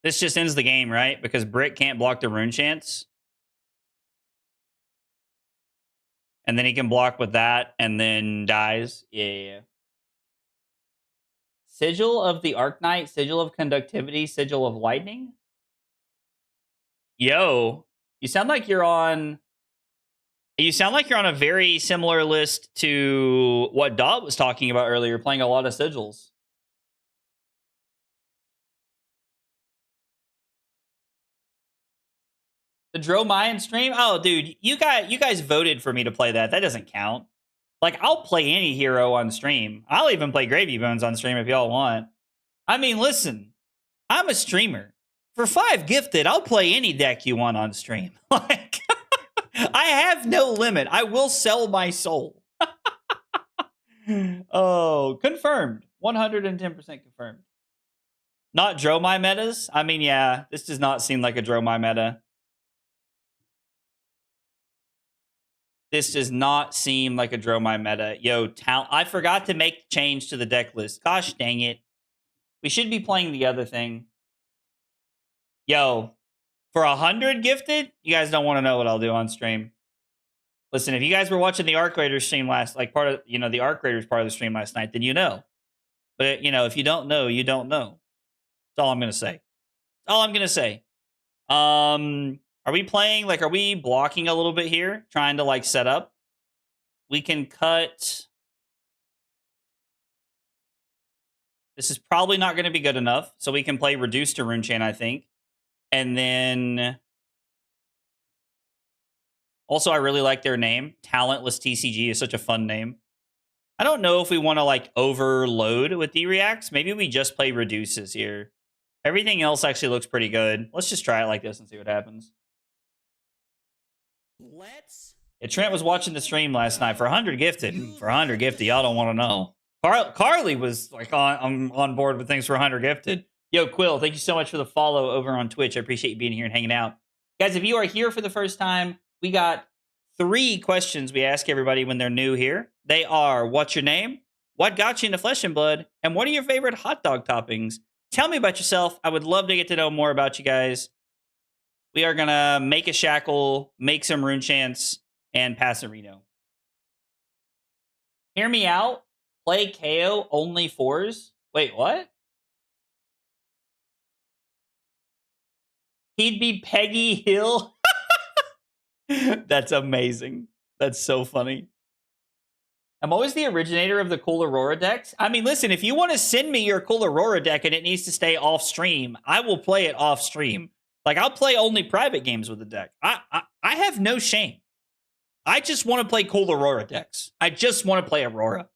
this just ends the game, right? Because Brick can't block the rune chance. And then he can block with that and then dies. Yeah. Sigil of the Arknight, Sigil of Conductivity, Sigil of Lightning. Yo, you sound like you're on... you sound like you're on a very similar list to what Dot was talking about earlier, playing a lot of sigils. The Dro Mayan stream? Oh, dude, you guys voted for me to play that. That doesn't count. Like, I'll play any hero on stream. I'll even play Gravy Bones on stream if y'all want. I mean, listen, I'm a streamer. For 5 gifted, I'll play any deck you want on stream. Like, I have no limit. I will sell my soul. Oh, confirmed. 110% confirmed. Not Dromai metas? I mean, yeah, this does not seem like a Dromai meta. This does not seem like a Dromai meta. Yo, I forgot to make the change to the deck list. Gosh dang it. We should be playing the other thing. Yo, for 100 gifted, you guys don't want to know what I'll do on stream. Listen, if you guys were watching the Arc Raiders stream the Arc Raiders part of the stream last night, then you know. But, if you don't know, you don't know. That's all I'm going to say. That's all I'm going to say. Are we playing, are we blocking a little bit here? Trying to, set up? We can cut. This is probably not going to be good enough. So we can play Reduce to Rune Chane, I think. And then... Also, I really like their name. Talentless TCG is such a fun name. I don't know if we want to, overload with D-Reacts. Maybe we just play Reduces here. Everything else actually looks pretty good. Let's just try it like this and see what happens. Trent was watching the stream last night for 100 gifted. For 100 gifted, y'all don't want to know. Carly was on board with things for 100 gifted. Yo, Quill, thank you so much for the follow over on Twitch. I appreciate you being here and hanging out. Guys, if you are here for the first time, we got 3 questions we ask everybody when they're new here. They are, what's your name? What got you into Flesh and Blood? And what are your favorite hot dog toppings? Tell me about yourself. I would love to get to know more about you guys. We are going to make a Shackle, make some Rune Chants, and pass a Reno. Hear me out. Play KO only 4s. Wait, what? He'd be Peggy Hill. That's amazing. That's so funny. I'm always the originator of the cool Aurora decks. I mean, listen, if you want to send me your cool Aurora deck and it needs to stay off stream, I will play it off stream. I'll play only private games with the deck. I have no shame. I just want to play cool Aurora decks. I just want to play Aurora.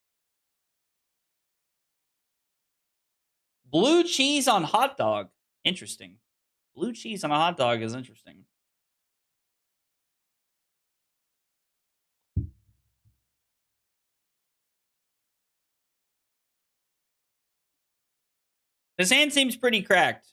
Blue cheese on hot dog. Interesting. Blue cheese on a hot dog is interesting. His hand seems pretty cracked.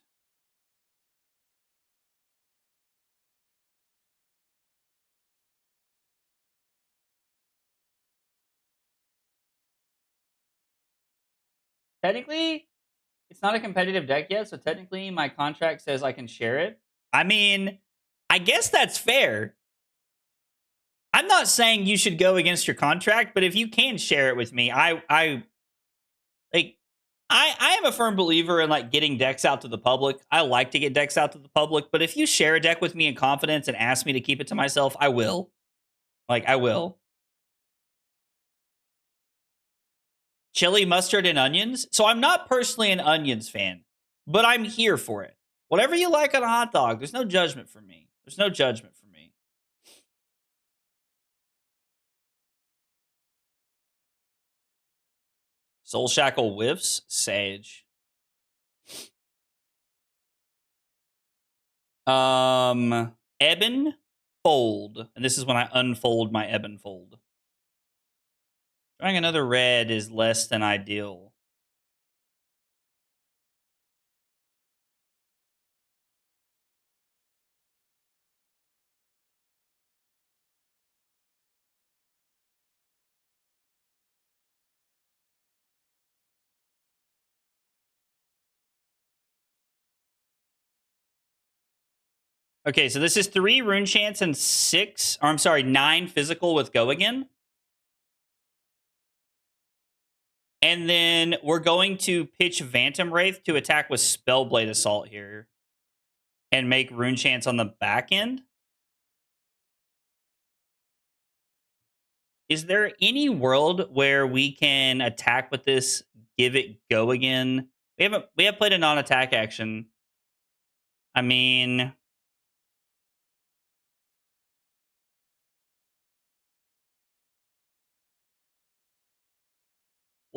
Technically, it's not a competitive deck yet, so technically my contract says I can share it. I mean, I guess that's fair. I'm not saying you should go against your contract, but if you can share it with me, I am a firm believer in getting decks out to the public. I like to get decks out to the public, but if you share a deck with me in confidence and ask me to keep it to myself, I will. I will. Chili, mustard, and onions. So I'm not personally an onions fan, but I'm here for it. Whatever you like on a hot dog, there's no judgment for me. There's no judgment for me. Soul Shackle whiffs, Sage. Ebon Fold. And this is when I unfold my Ebon Fold. Trying another red is less than ideal. Okay, so this is 3 Rune Chants and 9 physical with Go Again. And then we're going to pitch Phantom Wraith to attack with Spellblade Assault here. And make Rune Chants on the back end. Is there any world where we can attack with this, give it Go Again? We have played a non-attack action. I mean...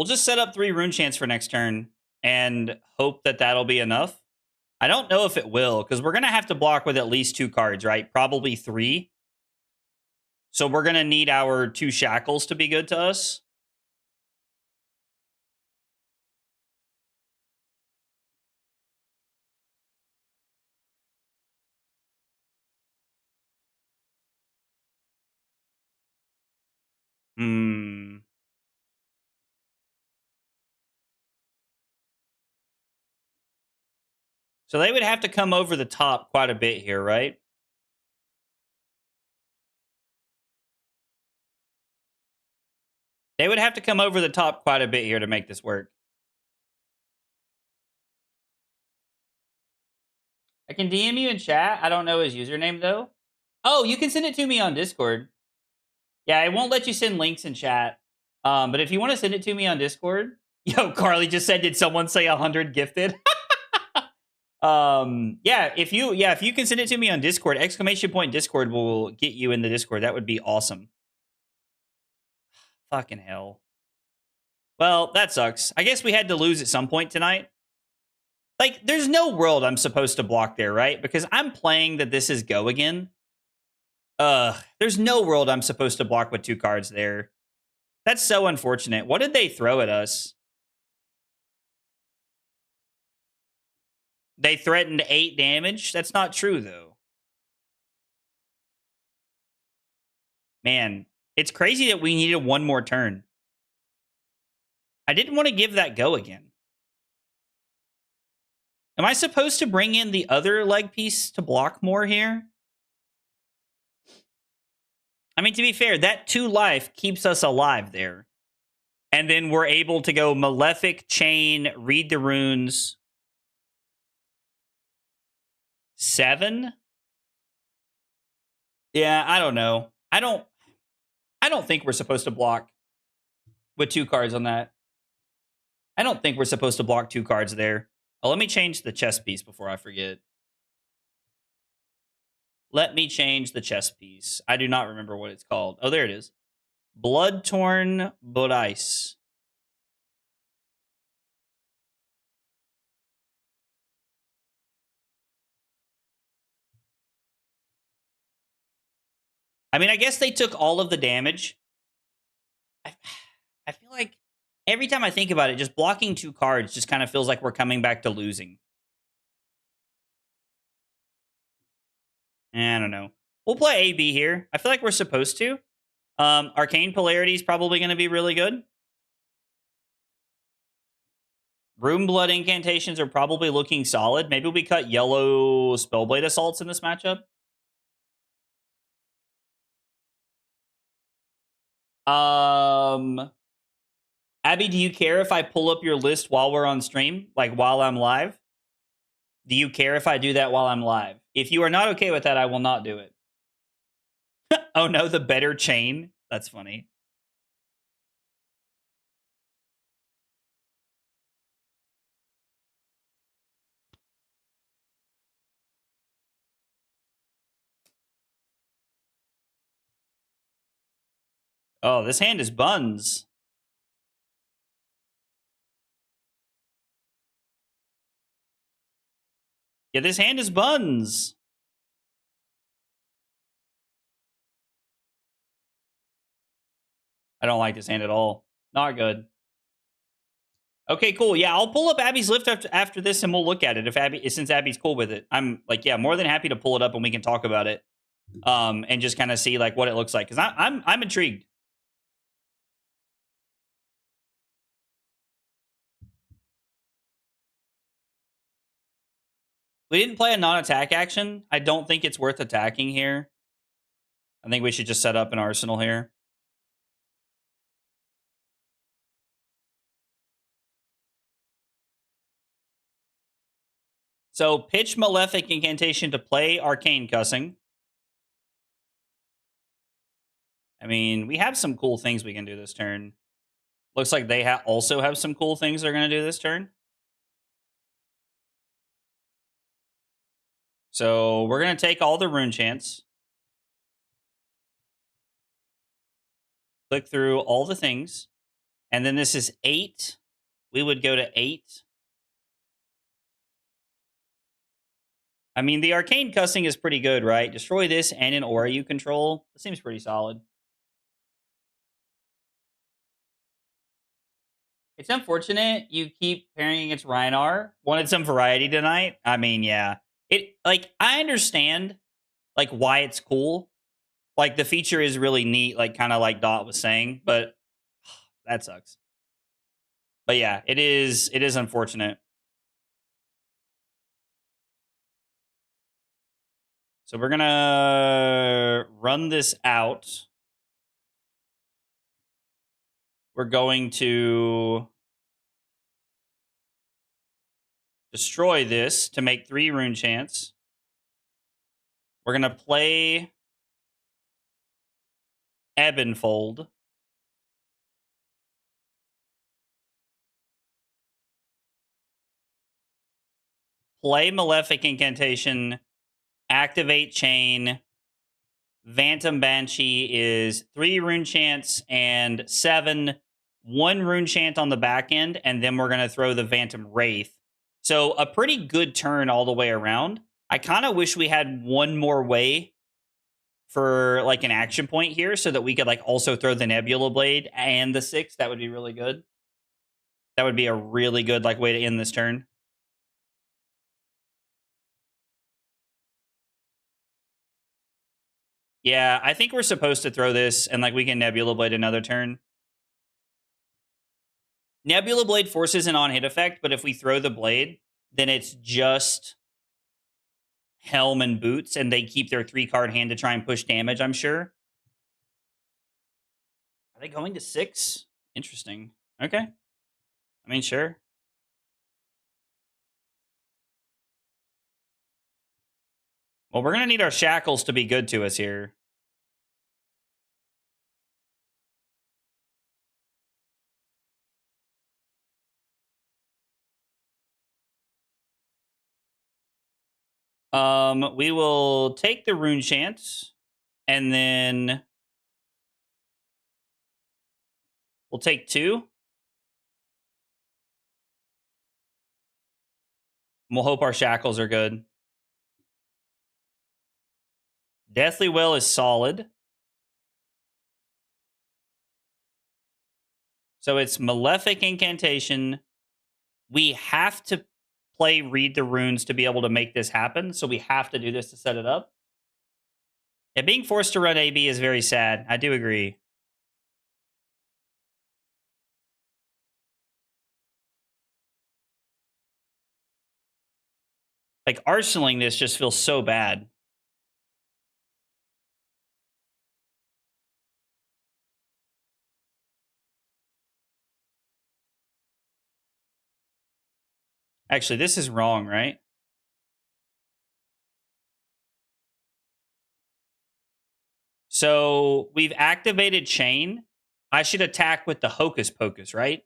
We'll just set up 3 rune chants for next turn and hope that that'll be enough. I don't know if it will, because we're going to have to block with at least 2 cards, right? Probably 3. So we're going to need our 2 shackles to be good to us. So they would have to come over the top quite a bit here, right? They would have to come over the top quite a bit here to make this work. I can DM you in chat. I don't know his username, though. Oh, you can send it to me on Discord. Yeah, it won't let you send links in chat. But if you want to send it to me on Discord... Yo, Carly just said, did someone say 100 gifted? If you can send it to me on Discord, !Discord will get you in the Discord. That would be awesome. Fucking hell. Well, that sucks. I guess we had to lose at some point tonight. Like, there's no world I'm supposed to block there, right? Because I'm playing that this is go again. There's no world I'm supposed to block with 2 cards there. That's so unfortunate. What did they throw at us? They threatened 8 damage? That's not true, though. Man, it's crazy that we needed 1 more turn. I didn't want to give that go again. Am I supposed to bring in the other leg piece to block more here? I mean, to be fair, that 2 life keeps us alive there. And then we're able to go Malefic, Chane, read the runes. 7? Yeah, I don't know. I don't think we're supposed to block with 2 cards on that. I don't think we're supposed to block 2 cards there. Oh, let me change the chess piece before I forget. Let me change the chess piece. I do not remember what it's called. Oh, there it is. Blood-torn Bodhice. I mean, I guess they took all of the damage. I feel like every time I think about it, just blocking 2 cards just kind of feels like we're coming back to losing. I don't know. We'll play AB here. I feel like we're supposed to. Arcane Polarity is probably going to be really good. Runeblade incantations are probably looking solid. Maybe we cut yellow Spellblade Assaults in this matchup. Abby, do you care if I pull up your list while we're on stream? Like, while I'm live? Do you care if I do that while I'm live? If you are not okay with that, I will not do it. Oh no, the better Chane? That's funny. Oh, this hand is buns. Yeah, this hand is buns. I don't like this hand at all. Not good. Okay, cool. Yeah, I'll pull up Abby's list after this, and we'll look at it since Abby's cool with it. I'm like, yeah, more than happy to pull it up and we can talk about it, and just kind of see like what it looks like, because I'm intrigued. We didn't play a non-attack action. I don't think it's worth attacking here. I think we should just set up an arsenal here. So pitch Malefic Incantation to play Arcane Cussing. I mean, we have some cool things we can do this turn. Looks like they also have some cool things they're going to do this turn. So we're going to take all the rune chants. Click through all the things. And then this is 8. We would go to 8. I mean, the arcane cussing is pretty good, right? Destroy this and an aura you control. That seems pretty solid. It's unfortunate you keep pairing against Rhinar. Wanted some variety tonight. I mean, yeah. I understand like why it's cool. Like the feature is really neat, like kind of like Dot was saying, but that sucks. But yeah, it is unfortunate. So we're gonna run this out. We're going to destroy this to make 3 rune chance. We're gonna play Ebonfold. Play Malefic Incantation. Activate Chane. Phantom Banshee is 3 rune chance and 7, 1 rune chant on the back end, and then we're going to throw the Phantom Wraith. So a pretty good turn all the way around. I kind of wish we had one more way for like an action point here so that we could like also throw the Nebula Blade and the 6. That would be really good. That would be a really good like way to end this turn. Yeah, I think we're supposed to throw this and like we can Nebula Blade another turn. Nebula Blade forces an on-hit effect, but if we throw the blade, then it's just Helm and Boots, and they keep their 3-card hand to try and push damage, I'm sure. Are they going to 6? Interesting. Okay. I mean, sure. Well, we're going to need our shackles to be good to us here. We will take the rune chant, and then we'll take 2. We'll hope our shackles are good. Deathly Well is solid. So it's Malefic Incantation. We have to play Read the Runes to be able to make this happen. So we have to do this to set it up. Yeah, being forced to run AB is very sad. I do agree. Like, arsenaling this just feels so bad. Actually, this is wrong, right? So we've activated Chane. I should attack with the Hocus Pocus, right?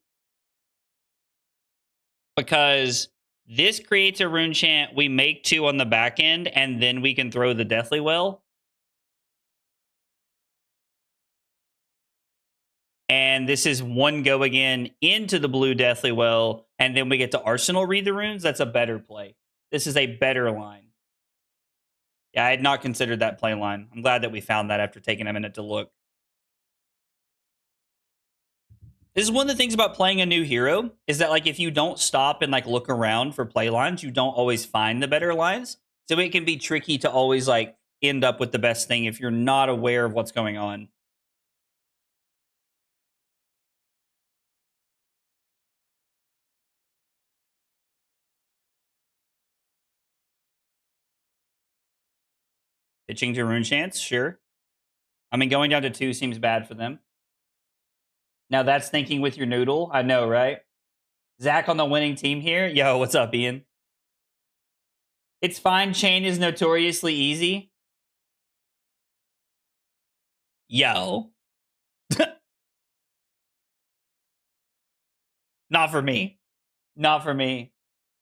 Because this creates a rune chant. We make 2 on the back end, and then we can throw the Deathly Well. And this is 1 go again into the blue Deathly Well, and then we get to Arsenal Read the Runes. That's a better play. This is a better line. Yeah, I had not considered that play line. I'm glad that we found that after taking a minute to look. This is one of the things about playing a new hero, is that like if you don't stop and like look around for play lines, you don't always find the better lines. So it can be tricky to always like end up with the best thing if you're not aware of what's going on. Pitching to Rune Chance, sure. I mean, going down to 2 seems bad for them. Now that's thinking with your noodle. I know, right? Zach on the winning team here. Yo, what's up, Ian? It's fine. Chane is notoriously easy. Yo. Not for me. Not for me.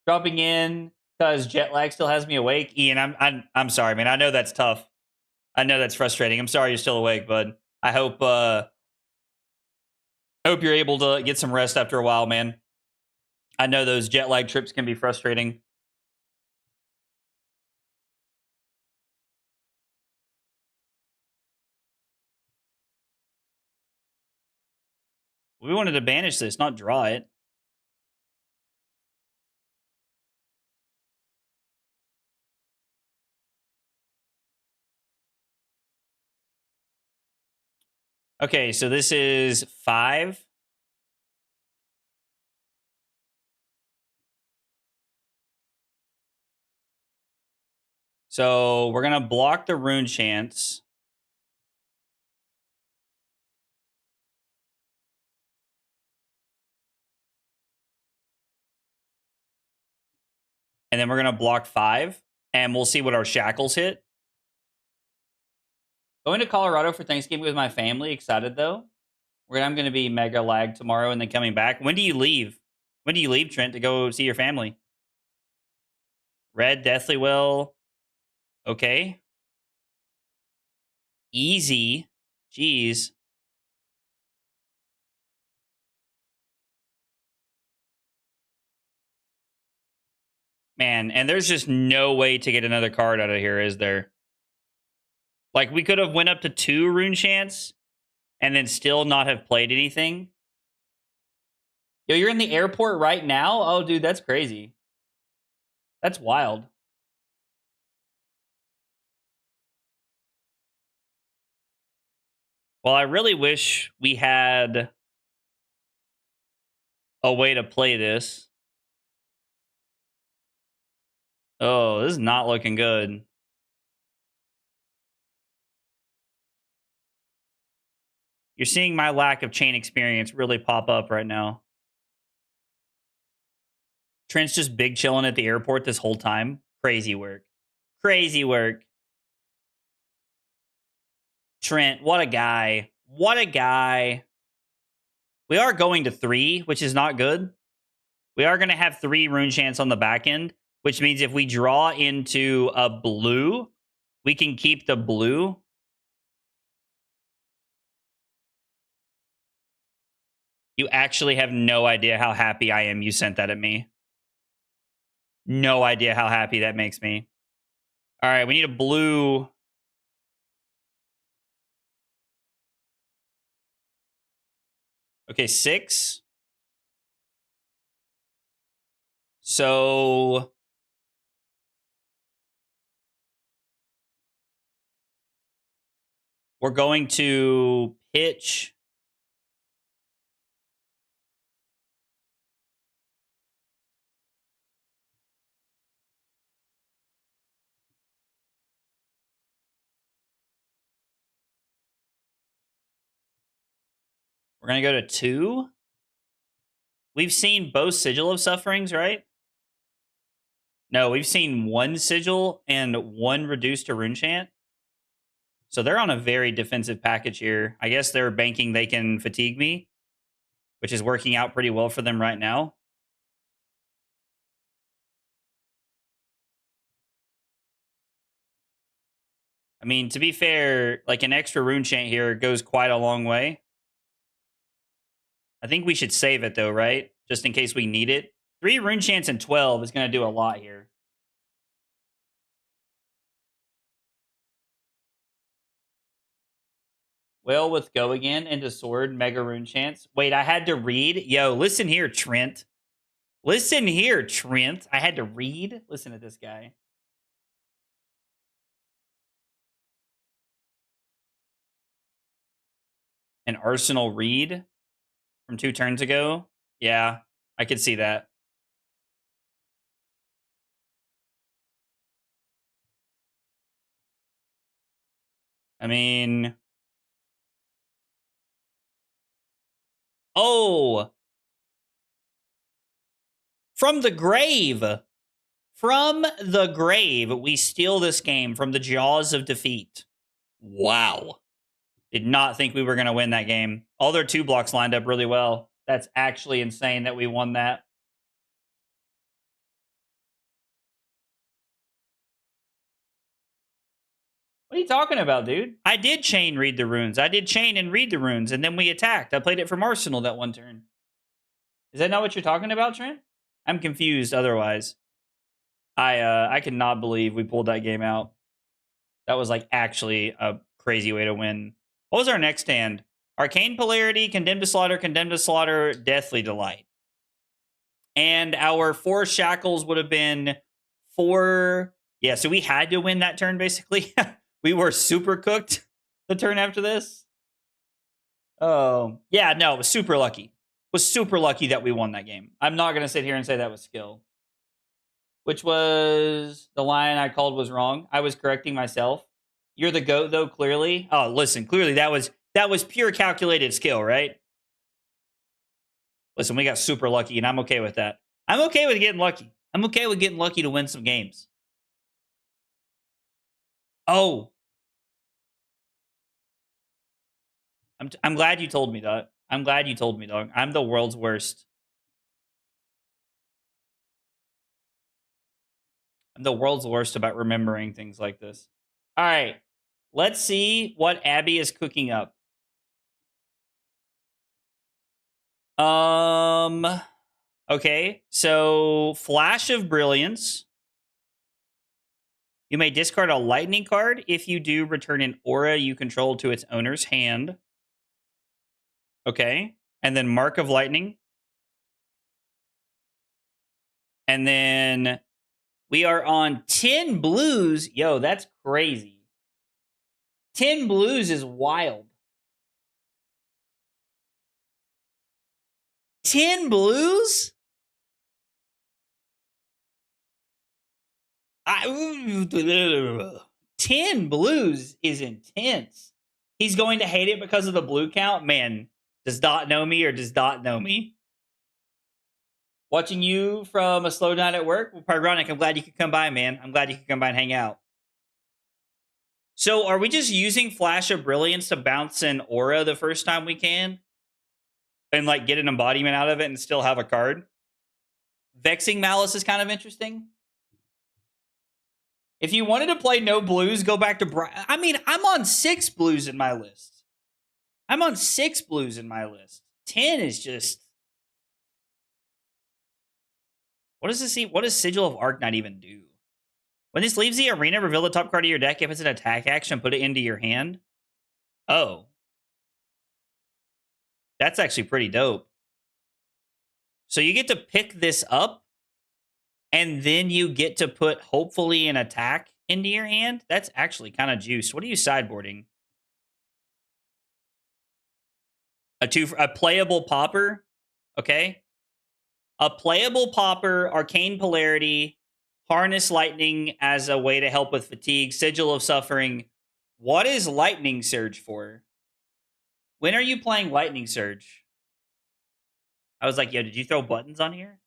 Dropping in because jet lag still has me awake. Ian, I'm sorry, man. I know that's tough. I know that's frustrating. I'm sorry you're still awake, bud. I hope I hope you're able to get some rest after a while, man. I know those jet lag trips can be frustrating. We wanted to banish this, not draw it. Okay, so this is 5. So we're going to block the rune chance. And then we're going to block 5. And we'll see what our shackles hit. Going to Colorado for Thanksgiving with my family. Excited, though. I'm going to be mega lagged tomorrow and then coming back. When do you leave? When do you leave, Trent, to go see your family? Red, Deathly Will. Okay. Easy. Jeez. Man, and there's just no way to get another card out of here, is there? Like, we could have went up to 2 rune chance and then still not have played anything. Yo, you're in the airport right now? Oh, dude, that's crazy. That's wild. Well, I really wish we had a way to play this. Oh, this is not looking good. You're seeing my lack of chain experience really pop up right now. Trent's just big chilling at the airport this whole time. Crazy work. Crazy work. Trent, what a guy. What a guy. We are going to 3, which is not good. We are going to have 3 rune chance on the back end, which means if we draw into a blue, we can keep the blue. You actually have no idea how happy I am you sent that at me. No idea how happy that makes me. All right, we need a blue. Okay, 6. So we're going to pitch. We're going to go to 2. We've seen both Sigil of Sufferings, right? No, we've seen 1 Sigil and 1 reduced to Rune Chant. So they're on a very defensive package here. I guess they're banking they can fatigue me, which is working out pretty well for them right now. I mean, to be fair, like an extra Rune Chant here goes quite a long way. I think we should save it, though, right? Just in case we need it. 3 Rune Chants and 12 is going to do a lot here. Well, with Go again into Sword, Mega Rune Chants. Wait, I had to read? Yo, listen here, Trent. Listen here, Trent. I had to read? Listen to this guy. An Arsenal read from 2 turns ago? Yeah, I could see that. I mean... Oh! From the grave! From the grave, we steal this game from the jaws of defeat. Wow. Did not think we were going to win that game. All their 2 blocks lined up really well. That's actually insane that we won that. What are you talking about, dude? I did chain read the runes. I did chain and read the runes, and then we attacked. I played it from Arsenal that one turn. Is that not what you're talking about, Trent? I'm confused otherwise. I cannot believe we pulled that game out. That was like actually a crazy way to win. What was our next stand? Arcane Polarity, Condemned to Slaughter, Deathly Delight. And our 4 shackles would have been 4. Yeah, so we had to win that turn, basically. We were super cooked the turn after this. Oh, yeah, no, it was super lucky. Was super lucky that we won that game. I'm not going to sit here and say that was skill. Which was the line I called was wrong. I was correcting myself. You're the GOAT, though, clearly. Oh, listen, clearly that was pure calculated skill, right? Listen, we got super lucky, and I'm okay with that. I'm okay with getting lucky. I'm okay with getting lucky to win some games. Oh. I'm glad you told me that. I'm glad you told me, dog. I'm the world's worst. I'm the world's worst about remembering things like this. All right. Let's see what Abby is cooking up. Okay. So, Flash of Brilliance. You may discard a lightning card. If you do, return an aura you control to its owner's hand. Okay. And then Mark of Lightning. And then we are on 10 blues. Yo, that's crazy. 10 blues is wild. 10 blues? 10 blues is intense. He's going to hate it because of the blue count. Man, does Dot know me or does Dot know me? Watching you from a slow night at work. Well, Pyronic, I'm glad you could come by, man. I'm glad you could come by and hang out. So are we just using Flash of Brilliance to bounce an aura the first time we can? And like get an embodiment out of it and still have a card? Vexing Malice is kind of interesting. If you wanted to play no blues, go back to... I mean, I'm on 6 blues in my list. 10 is just... What does this? What does Sigil of Arknight even do? When this leaves the arena, reveal the top card of your deck. If it's an attack action, put it into your hand. Oh. That's actually pretty dope. So you get to pick this up, and then you get to put, hopefully, an attack into your hand. That's actually kind of juice. What are you sideboarding? A playable Pauper. Okay. A playable Pauper, Arcane Polarity, Harness Lightning as a way to help with fatigue, Sigil of Suffering. What is Lightning Surge for? When are you playing Lightning Surge? I was like, yo, did you throw buttons on here?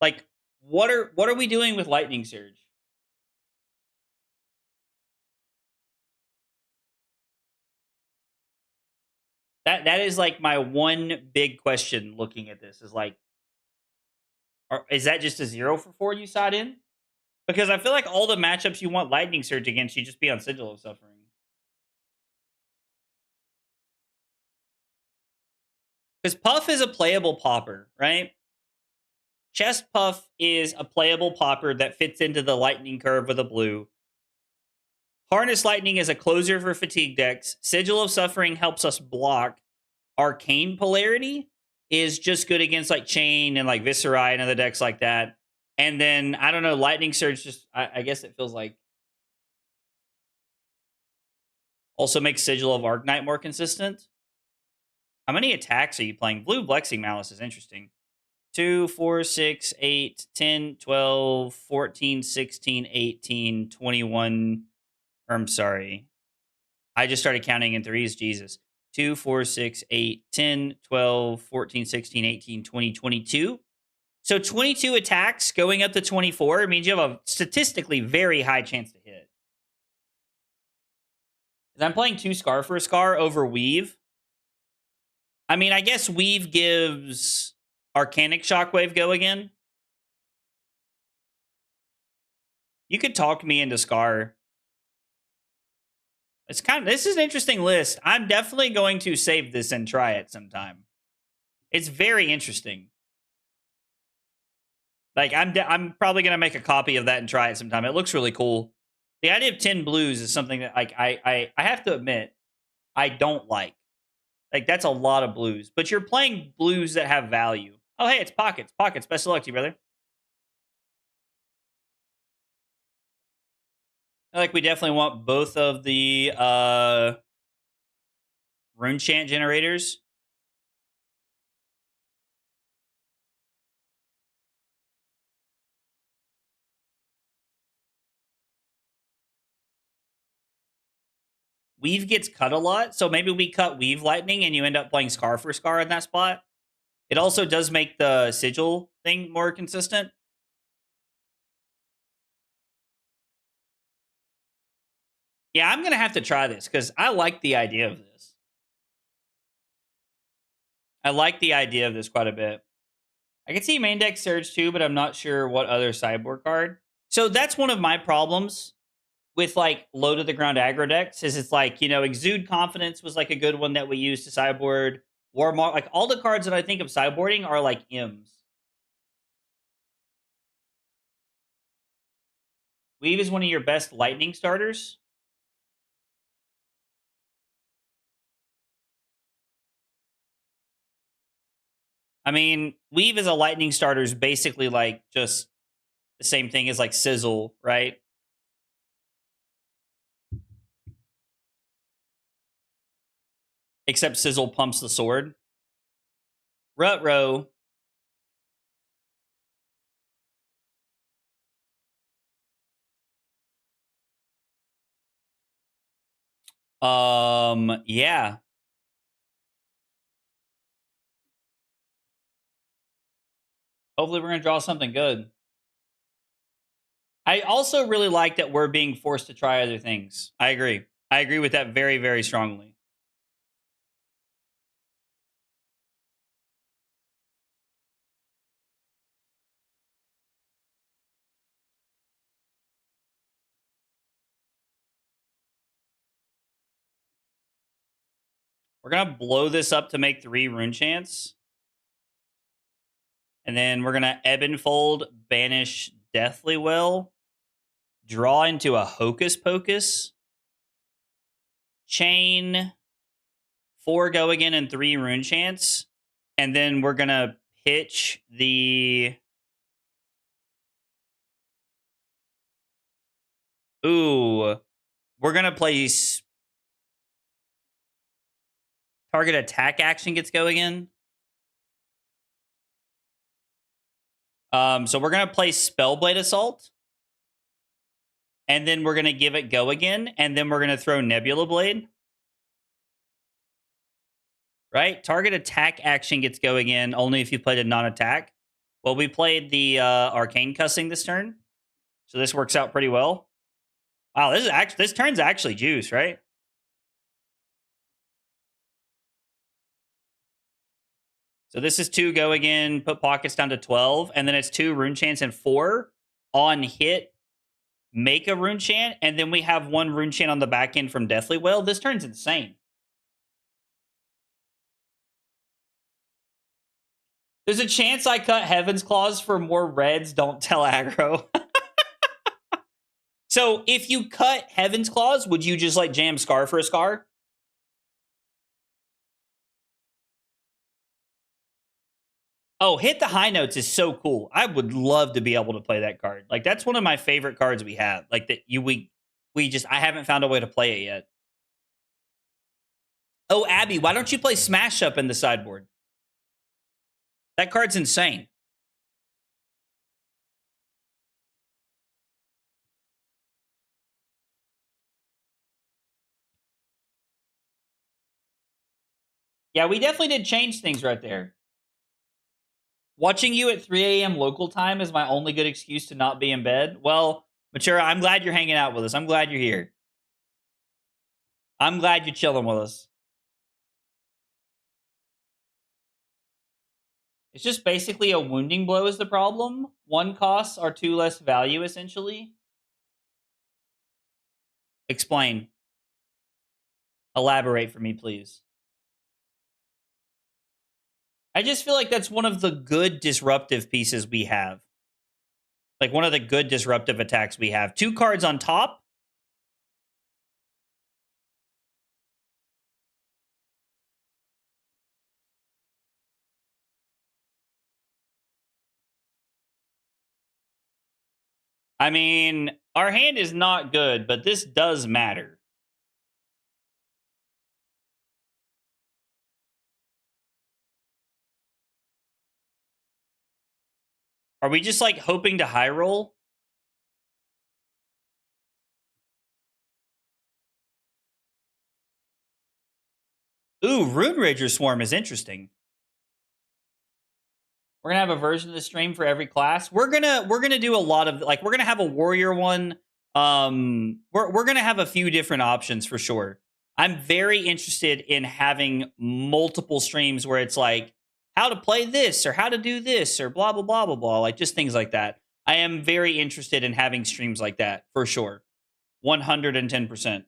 Like, what are we doing with Lightning Surge? That is like my one big question looking at this is like, is that just a 0 for 4 you side in? Because I feel like all the matchups you want Lightning Surge against, you just be on Sigil of Suffering. Because Puff is a playable Pauper, right? Chest Puff is a playable Pauper that fits into the Lightning curve with a blue. Harness Lightning is a closer for fatigue decks. Sigil of Suffering helps us block. Arcane Polarity is just good against like Chane and like Viscerai and other decks like that. And then, I don't know, Lightning Surge just, I guess it feels like also makes Sigil of Arknight more consistent. How many attacks are you playing? Blue Blexing Malice is interesting. 2, 4, 6, 8, 10, 12, 14, 16, 18, 21. I'm sorry. I just started counting in threes. Jesus. 2, 4, 6, 8, 10, 12, 14, 16, 18, 20, 22. So 22 attacks going up to 24 means you have a statistically very high chance to hit. I'm playing 2 Scar for a Scar over Weave. I mean, I guess Weave gives Arcanic Shockwave go again. You could talk me into Scar. This is an interesting list. I'm definitely going to save this and try it sometime. It's very interesting. Like I'm probably gonna make a copy of that and try it sometime. It looks really cool. The idea of 10 blues is something that like I have to admit I don't like. Like that's a lot of blues, but you're playing blues that have value. Oh hey, it's pockets. Pockets. Best of luck to you, brother. Like we definitely want both of the rune chant generators. Weave gets cut a lot, so maybe we cut Weave Lightning and you end up playing Scar for Scar in that spot. It also does make the sigil thing more consistent. Yeah, I'm going to have to try this because I like the idea of this. I like the idea of this quite a bit. I can see main deck Surge too, but I'm not sure what other sideboard card. So that's one of my problems with like low to the ground aggro decks is it's like, you know, Exude Confidence was like a good one that we used to sideboard. Warmark, like all the cards that I think of sideboarding are like M's. Weave is one of your best lightning starters. I mean, Weave as a lightning starter is basically like just the same thing as like Sizzle, right? Except Sizzle pumps the sword. Rutro. Yeah. Hopefully we're gonna draw something good. I also really like that we're being forced to try other things. I agree. I agree with that very, very strongly. We're gonna blow this up to make 3 rune chants. And then we're gonna ebb and fold, banish Deathly Will, draw into a Hocus Pocus, chain 4 go again and 3 rune chants, and then we're gonna pitch the we're gonna play target attack action gets go again. So we're gonna play Spellblade Assault, and then we're gonna give it go again, and then we're gonna throw Nebula Blade. Right? Target attack action gets go again only if you played a non-attack. Well, we played the Arcane Cussing this turn, so this works out pretty well. Wow, this turn's actually juice, right? So this is 2 go again, put pockets down to 12, and then it's 2 rune chants and 4 on hit, make a rune chant, and then we have 1 rune chant on the back end from Deathly Well. This turn's insane. There's a chance I cut Heaven's Claws for more reds. Don't tell aggro. So if you cut Heaven's Claws, would you just like jam Scar for a Scar? Oh, Hit the High Notes is so cool. I would love to be able to play that card. Like that's one of my favorite cards we have. Like that I haven't found a way to play it yet. Oh, Abby, why don't you play Smash Up in the sideboard? That card's insane. Yeah, we definitely did change things right there. Watching you at 3 a.m. local time is my only good excuse to not be in bed. Well, Matura, I'm glad you're hanging out with us. I'm glad you're here. I'm glad you're chilling with us. It's just basically a wounding blow is the problem. 1 costs are 2 less value, essentially. Explain. Elaborate for me, please. I just feel like that's one of the good disruptive pieces we have. Like one of the good disruptive attacks we have. 2 cards on top. I mean, our hand is not good, but this does matter. Are we just like hoping to high roll? Ooh, Rune Rager Swarm is interesting. We're gonna have a version of the stream for every class. We're gonna do a lot of like we're gonna have a warrior one. We're gonna have a few different options for sure. I'm very interested in having multiple streams where it's like how to play this or how to do this or blah blah blah blah blah, like just things like that. I am very interested in having streams like that for sure. 110%.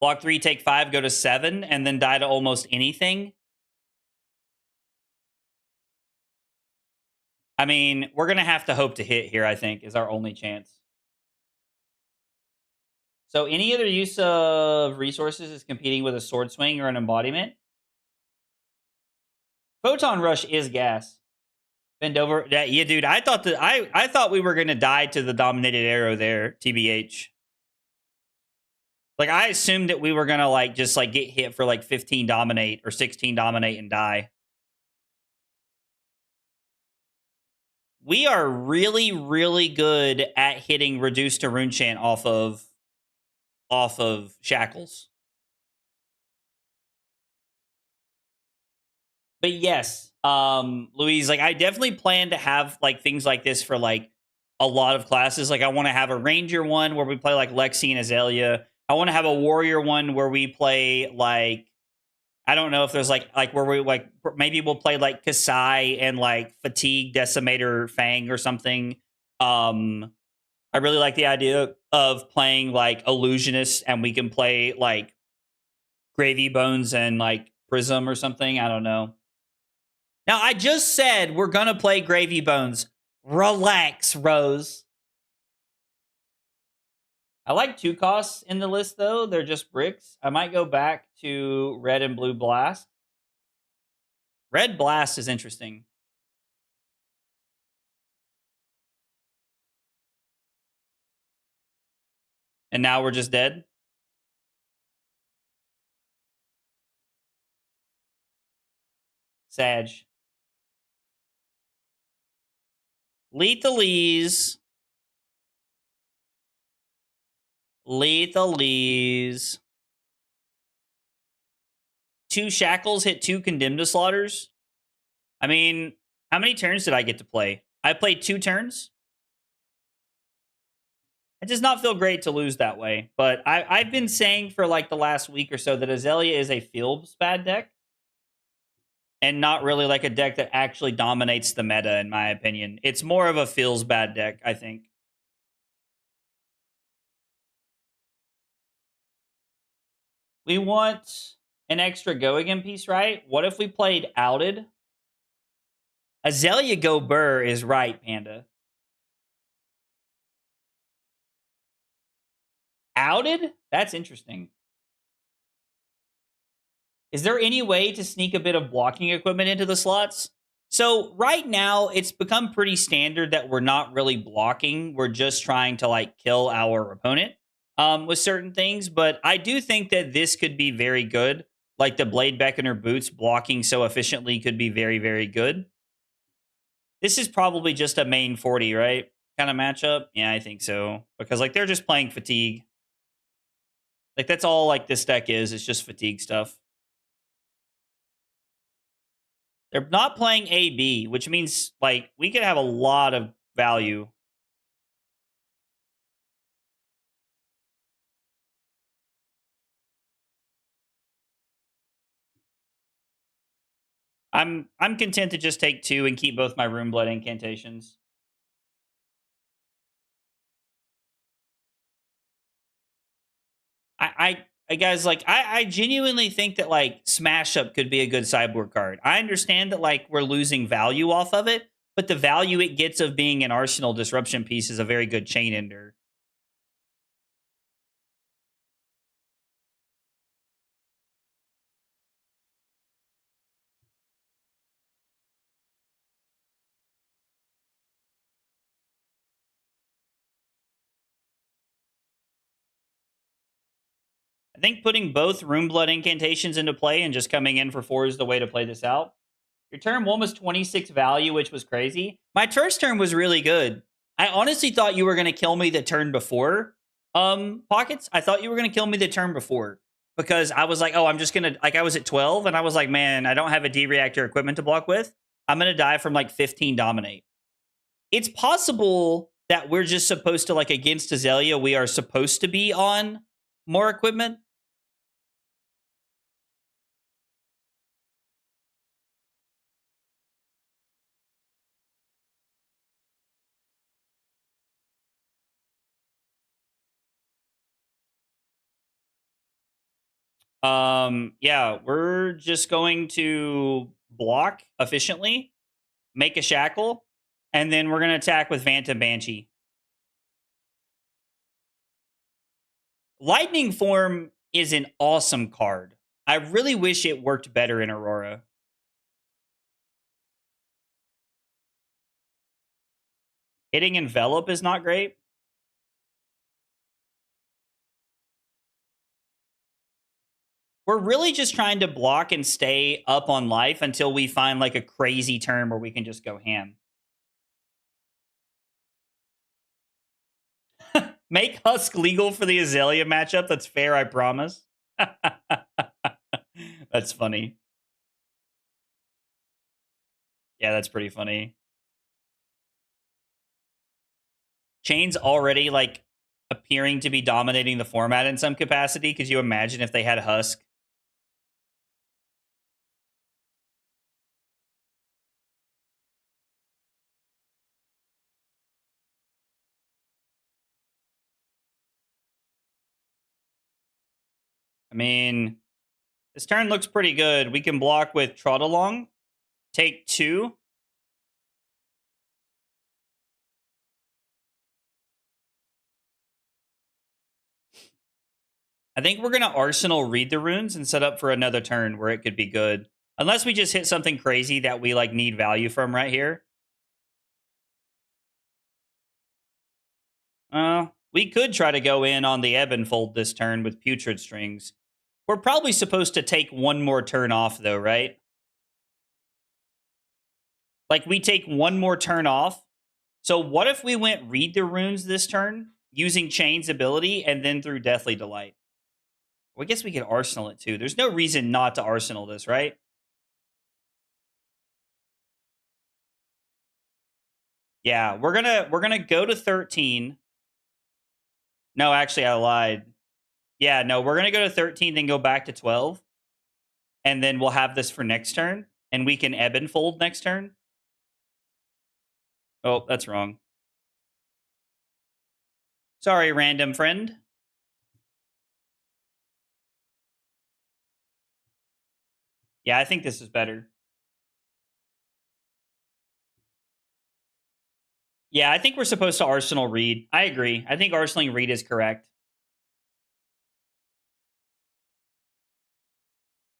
Block 3, take 5, go to 7, and then die to almost anything. I mean, we're going to have to hope to hit here, I think, is our only chance. So any other use of resources is competing with a sword swing or an embodiment. Photon Rush is gas. Bend over. Yeah, dude, I thought we were going to die to the dominated arrow there, TBH. Like, I assumed that we were going to, like, just, like, get hit for, like, 15 dominate or 16 dominate and die. We are really, really good at hitting Reduce to Rune Chant off of Shackles. But yes, Louise, like, I definitely plan to have, like, things like this for, like, a lot of classes. Like, I want to have a Ranger one where we play, like, Lexi and Azalea. I want to have a Warrior one where we play, like, I don't know if there's like where we like maybe we'll play like Kasai and like Fatigue Decimator Fang or something. I really like the idea of playing like Illusionist and we can play like Gravy Bones and like Prism or something. I don't know. Now I just said we're gonna play Gravy Bones. Relax, Rose. I like 2 costs in the list, though. They're just bricks. I might go back to Red and Blue Blast. Red Blast is interesting. And now we're just dead? Sag. Lethalese. Lethalese. 2 Shackles hit 2 Condemned to Slaughters. I mean, how many turns did I get to play? I played 2 turns. It does not feel great to lose that way. But I've been saying for like the last week or so that Azalea is a feels bad deck. And not really like a deck that actually dominates the meta, in my opinion. It's more of a feels bad deck, I think. We want an extra go again piece, right? What if we played Outed? Azalea Go Burr is right, Panda. Outed? That's interesting. Is there any way to sneak a bit of blocking equipment into the slots? So right now, it's become pretty standard that we're not really blocking. We're just trying to like kill our opponent with certain things. But I do think that this could be very good. Like the Blade Beckoner boots blocking so efficiently could be very, very good. This is probably just a main 40, right? Kind of matchup. Yeah, I think so. Because like they're just playing fatigue. Like that's all like this deck is. It's just fatigue stuff. They're not playing AB, which means like we could have a lot of value. I'm content to just take 2 and keep both my Runeblade incantations. I guys, like, I genuinely think that, like, Smash Up could be a good sideboard card. I understand that, like, we're losing value off of it, but the value it gets of being an Arsenal disruption piece is a very good chain ender. I think putting both Runeblood incantations into play and just coming in for 4 is the way to play this out. Your turn 1 was 26 value, which was crazy. My first turn was really good. I honestly thought you were going to kill me the turn before, Pockets. I thought you were going to kill me the turn before because I was like, oh, I'm just going to, like, I was at 12 and I was like, man, I don't have a D-reactor equipment to block with. I'm going to die from like 15 dominate. It's possible that we're just supposed to, like, against Azalea, we are supposed to be on more equipment. Yeah, we're just going to block efficiently, make a shackle, and then we're going to attack with Phantom Banshee. Lightning Form is an awesome card. I really wish it worked better in Aurora. Hitting Envelop is not great. We're really just trying to block and stay up on life until we find like a crazy turn where we can just go ham. Make Husk legal for the Azalea matchup. That's fair, I promise. That's funny. Yeah, that's pretty funny. Chane's already, like, appearing to be dominating the format in some capacity. Could you imagine if they had Husk? I mean, this turn looks pretty good. We can block with Trot Along, take 2. I think we're going to Arsenal read the runes and set up for another turn where it could be good. Unless we just hit something crazy that we, like, need value from right here. We could try to go in on the Ebb and Fold this turn with Putrid Strings. We're probably supposed to take one more turn off, though, right? Like, we take one more turn off. So what if we went read the runes this turn using Chane's ability and then through Deathly Delight? Well, I guess we could Arsenal it too. There's no reason not to Arsenal this, right? Yeah, we're gonna go to 13. No, actually, I lied. Yeah, no, we're gonna go to 13, then go back to 12, and then we'll have this for next turn, and we can Ebb and Fold next turn. Oh, that's wrong. Sorry, random friend. Yeah, I think this is better. Yeah, I think we're supposed to Arsenal Reed. I agree. I think Arsenaling Reed is correct.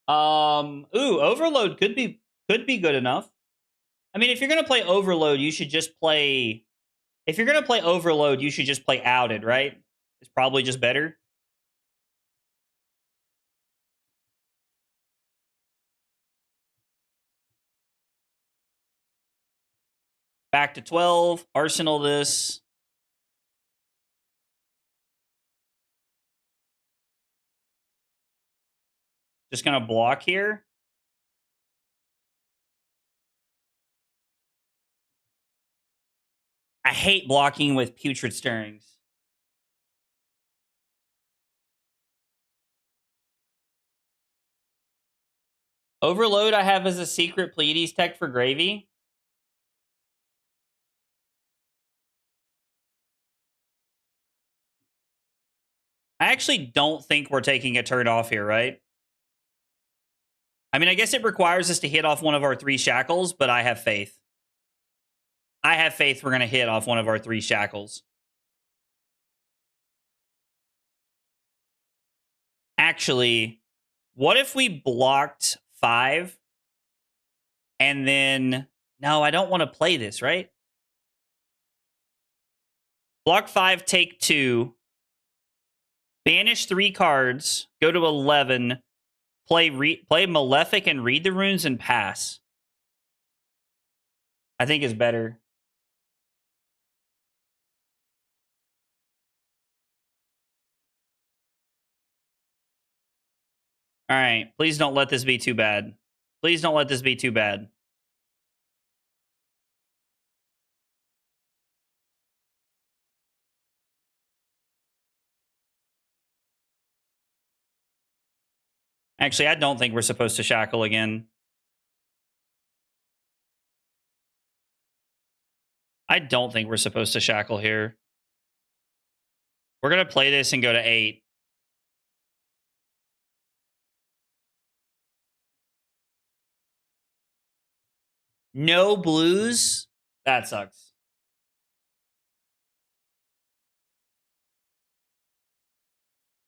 Ooh, Overload could be good enough. I mean, if you're gonna play Overload, you should just play. If you're gonna play Overload, you should just play Outed, right? It's probably just better. Back to 12. Arsenal this. Just gonna block here. I hate blocking with Putrid Stirrings. Overload I have as a secret Pleiades tech for Gravy. I actually don't think we're taking a turn off here, right? I mean, I guess it requires us to hit off one of our 3 shackles, but I have faith. I have faith we're going to hit off one of our 3 shackles. Actually, what if we blocked 5 and then... No, I don't want to play this, right? Block 5, take 2. Banish 3 cards. Go to 11. Play Malefic and read the runes and pass. I think is better. All right. Please don't let this be too bad. Please don't let this be too bad. Actually, I don't think we're supposed to shackle again. I don't think we're supposed to shackle here. We're going to play this and go to 8. No blues? That sucks.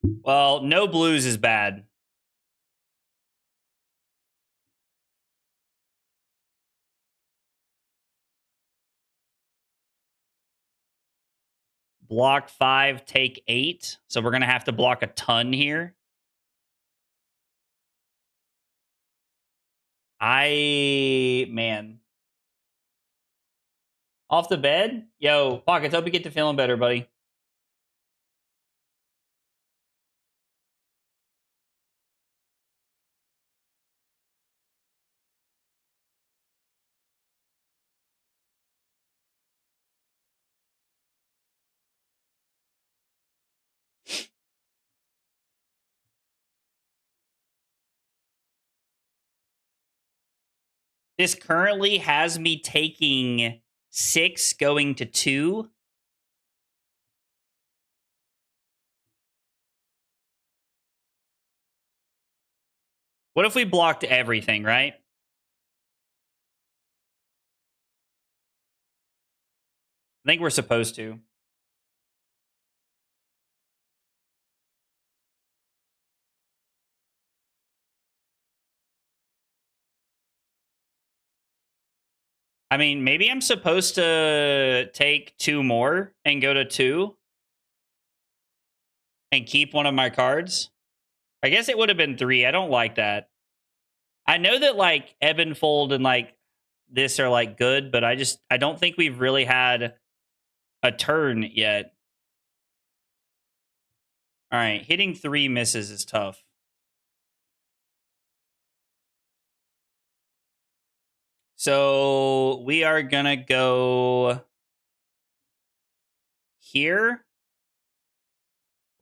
Well, no blues is bad. Block 5, take 8. So we're going to have to block a ton here. Man. Off the bed? Yo, Pockets, hope you get to feeling better, buddy. This currently has me taking 6, going to 2. What if we blocked everything, right? I think we're supposed to. I mean, maybe I'm supposed to take 2 more and go to 2 and keep one of my cards. I guess it would have been 3. I don't like that. I know that like Ebb and Fold and like this are like good, but I don't think we've really had a turn yet. All right, hitting 3 misses is tough. So we are gonna go here.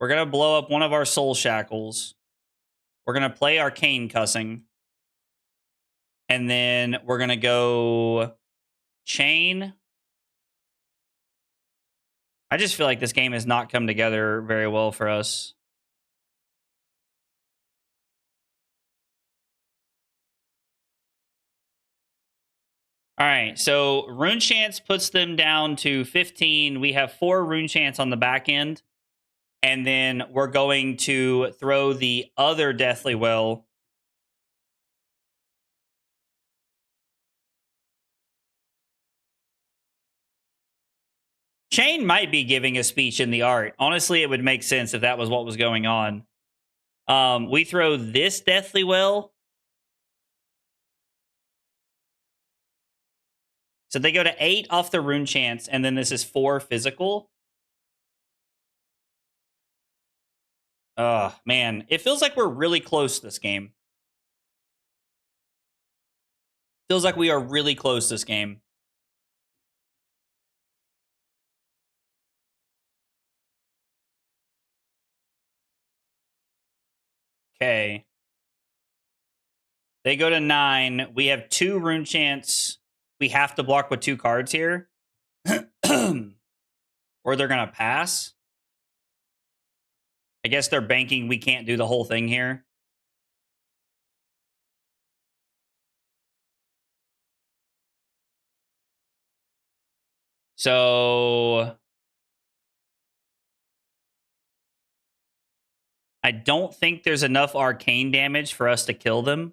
We're gonna blow up one of our soul shackles. We're gonna play Arcane Cussing. And then we're gonna go Chane. I just feel like this game has not come together very well for us. All right, so Rune Chance puts them down to 15. We have 4 Rune Chance on the back end. And then we're going to throw the other Deathly Well. Chane might be giving a speech in the art. Honestly, it would make sense if that was what was going on. We throw this Deathly Well. So they go to 8 off the Rune Chance, and then this is 4 physical. Man. It feels like we're really close this game. Feels like we are really close this game. Okay. They go to 9. We have 2 Rune Chance. We have to block with 2 cards here. Or they're going to pass. I guess they're banking we can't do the whole thing here. So I don't think there's enough arcane damage for us to kill them.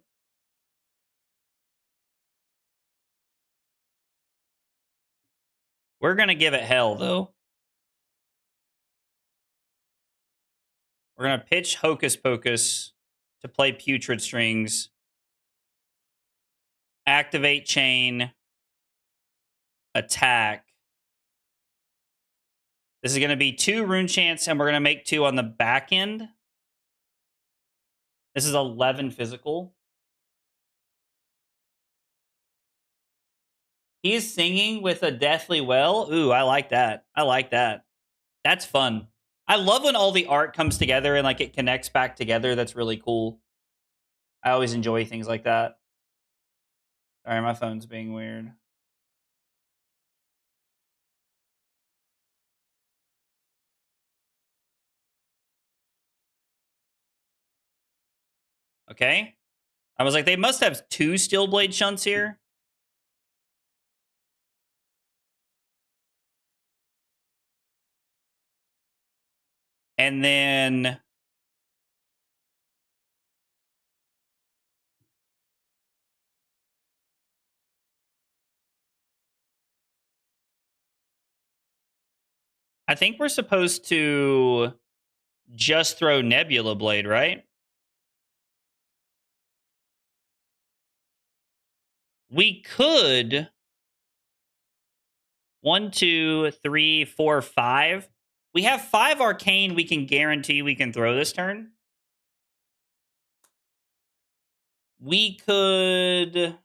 We're going to give it hell, though. We're going to pitch Hocus Pocus to play Putrid Strings. Activate Chane. Attack. This is going to be 2 Rune Chants, and we're going to make 2 on the back end. This is 11 physical. He is singing with a Deathly Well. Ooh, I like that. I like that. That's fun. I love when all the art comes together and like it connects back together. That's really cool. I always enjoy things like that. Sorry, my phone's being weird. Okay. I was like, they must have 2 Steelblade shunts here. And then I think we're supposed to just throw Nebula Blade, right? We could 1, 2, 3, 4, 5. We have 5 arcane we can guarantee we can throw this turn. We could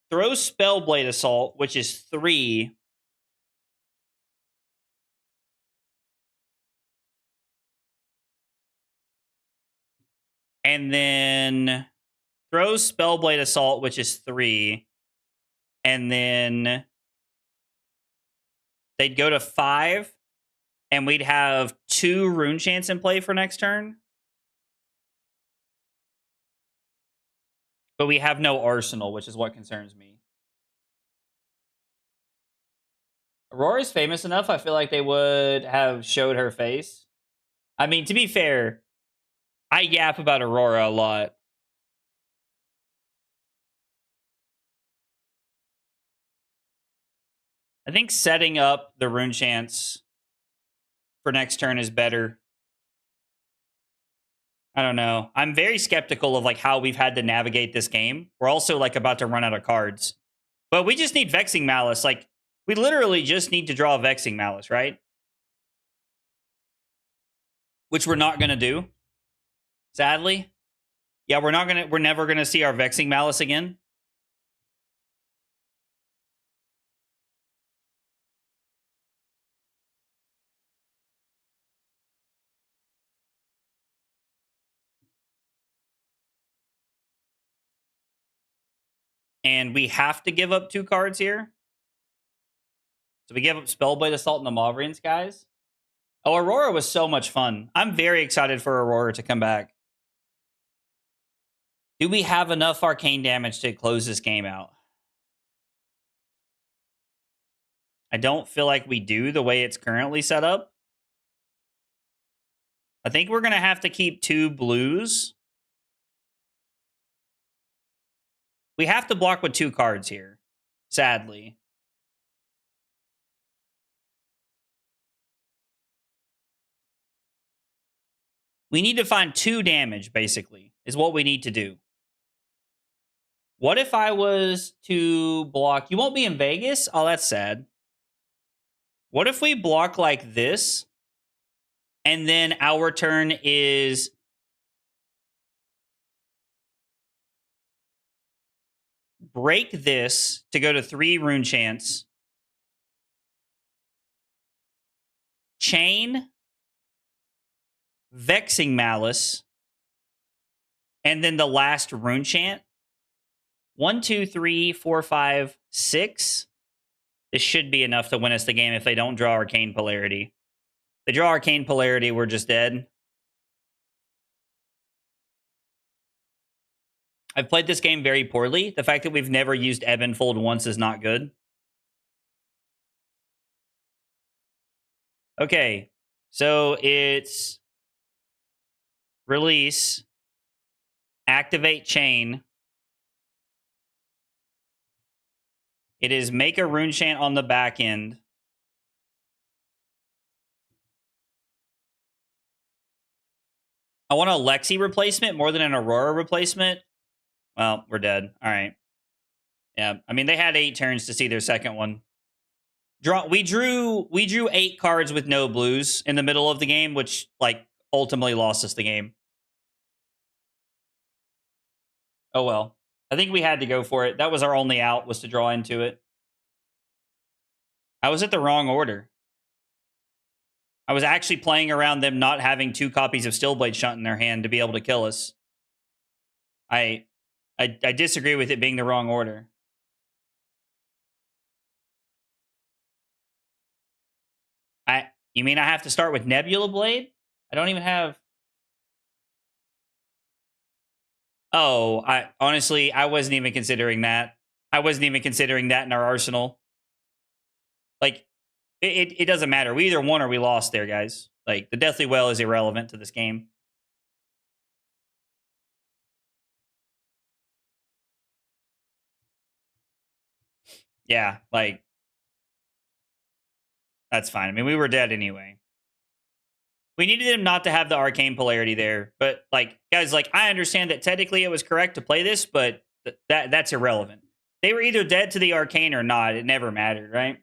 throw Spellblade Assault, which is 3. And then throw Spellblade Assault, which is 3. And then they'd go to 5. And we'd have 2 Rune Chants in play for next turn. But we have no arsenal, which is what concerns me. Aurora's famous enough, I feel like they would have showed her face. I mean, to be fair, I yap about Aurora a lot. I think setting up the Rune Chants for next turn is better. I don't know. I'm very skeptical of like how we've had to navigate this game. We're also like about to run out of cards. But we just need Vexing Malice. Like, we literally just need to draw Vexing Malice, right? Which we're not going to do. Sadly. Yeah, we're never going to see our Vexing Malice again. And we have to give up 2 cards here. So we give up Spellblade Assault and the Mauvrian Skies. Oh, Aurora was so much fun. I'm very excited for Aurora to come back. Do we have enough arcane damage to close this game out? I don't feel like we do the way it's currently set up. I think we're going to have to keep 2 blues. We have to block with 2 cards here, sadly. We need to find 2 damage, basically, is what we need to do. What if I was to block... You won't be in Vegas? Oh, that's sad. What if we block like this, and then our turn is... break this to go to 3 Rune Chants. Chane. Vexing Malice. And then the last Rune Chant. 1, 2, 3, 4, 5, 6. This should be enough to win us the game if they don't draw Arcane Polarity. They draw Arcane Polarity, we're just dead. I've played this game very poorly. The fact that we've never used Ebb and Fold once is not good. Okay, so it's release, activate chain. It is make a rune chant on the back end. I want a Lexi replacement more than an Aurora replacement. Well, we're dead. All right. Yeah, I mean they had 8 turns to see their second one. We drew 8 cards with no blues in the middle of the game, which like ultimately lost us the game. Oh well. I think we had to go for it. That was our only out, was to draw into it. I was at the wrong order. I was actually playing around them not having 2 copies of Stillblade Shunt in their hand to be able to kill us. I disagree with it being the wrong order. You mean I have to start with Nebula Blade? I don't even have... Oh, honestly, I wasn't even considering that. I wasn't even considering that in our arsenal. Like, it doesn't matter. We either won or we lost there, guys. Like, the Deathly Well is irrelevant to this game. Yeah, like, that's fine. I mean, we were dead anyway. We needed him not to have the Arcane Polarity there. But, like, guys, like, I understand that technically it was correct to play this, but that's irrelevant. They were either dead to the Arcane or not. It never mattered, right?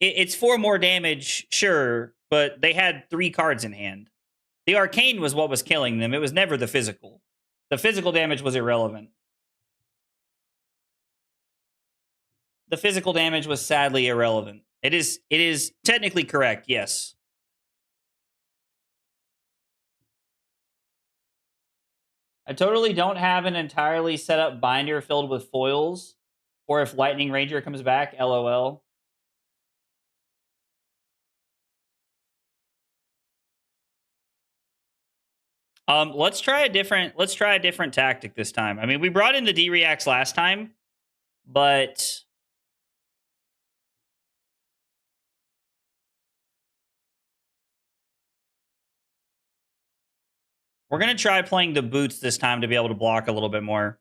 It's 4 more damage, sure, but they had 3 cards in hand. The Arcane was what was killing them. It was never the physical. The physical damage was irrelevant. The physical damage was sadly irrelevant. It is technically correct, yes. I totally don't have an entirely set up binder filled with foils, or if Lightning Ranger comes back, LOL. Let's try a different tactic this time. I mean, we brought in the D-Reacts last time, but we're going to try playing the boots this time to be able to block a little bit more.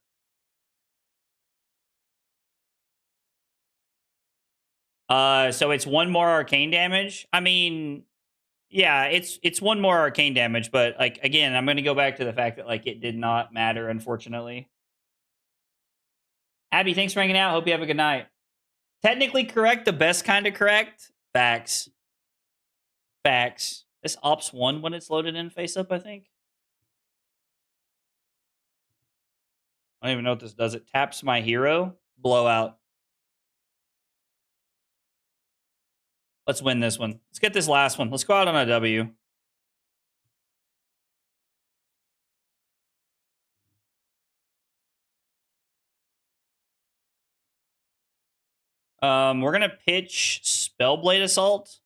So it's 1 more arcane damage. I mean, yeah, it's 1 more arcane damage, but like again, I'm going to go back to the fact that like it did not matter, unfortunately. Abby, thanks for hanging out. Hope you have a good night. Technically correct, the best kind of correct. Facts. Facts. This ops 1 when it's loaded in face up, I think. I don't even know what this does. It taps my hero. Blowout. Let's win this one. Let's get this last one. Let's go out on a W. We're going to pitch Spellblade Assault.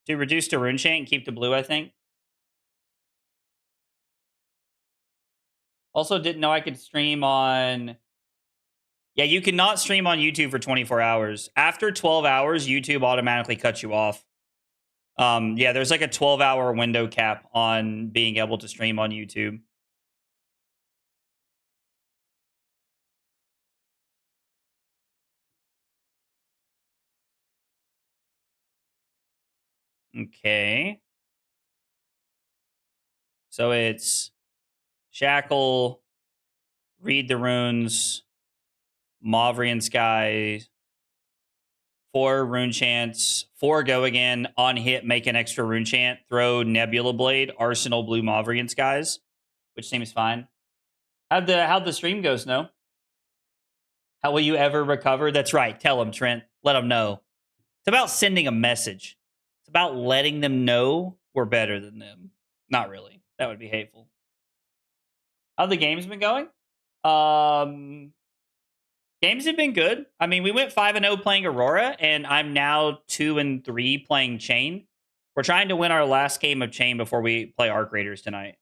To reduce to Rune Chant and keep the blue, I think. Also didn't know I could stream on... Yeah, you cannot stream on YouTube for 24 hours. After 12 hours, YouTube automatically cuts you off. Yeah, there's like a 12-hour window cap on being able to stream on YouTube. Okay. So it's Shackle, Read the Runes, Mauvrian Sky, 4 Rune Chants, 4 Go Again, on hit, make an extra Rune Chant, throw Nebula Blade, Arsenal Blue Mauvrian Skies, which seems fine. How'd the stream go, Snow? How will you ever recover? That's right. Tell them, Trent. Let them know. It's about sending a message. It's about letting them know we're better than them. Not really. That would be hateful. How the game's been going? Games have been good. I mean, we went 5-0 playing Aurora, and I'm now 2-3 playing Chane. We're trying to win our last game of Chane before we play Arc Raiders tonight.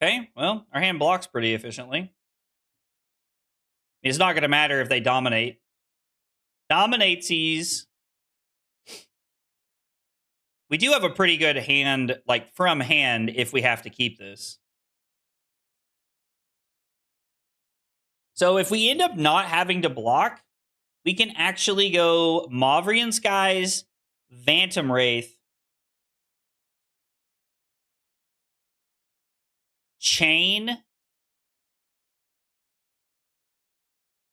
Okay, well, our hand blocks pretty efficiently. It's not going to matter if they dominate. Dominates. We do have a pretty good hand, like from hand, if we have to keep this. So if we end up not having to block, we can actually go Mauvrian Skies, Phantom Wraith, Chane,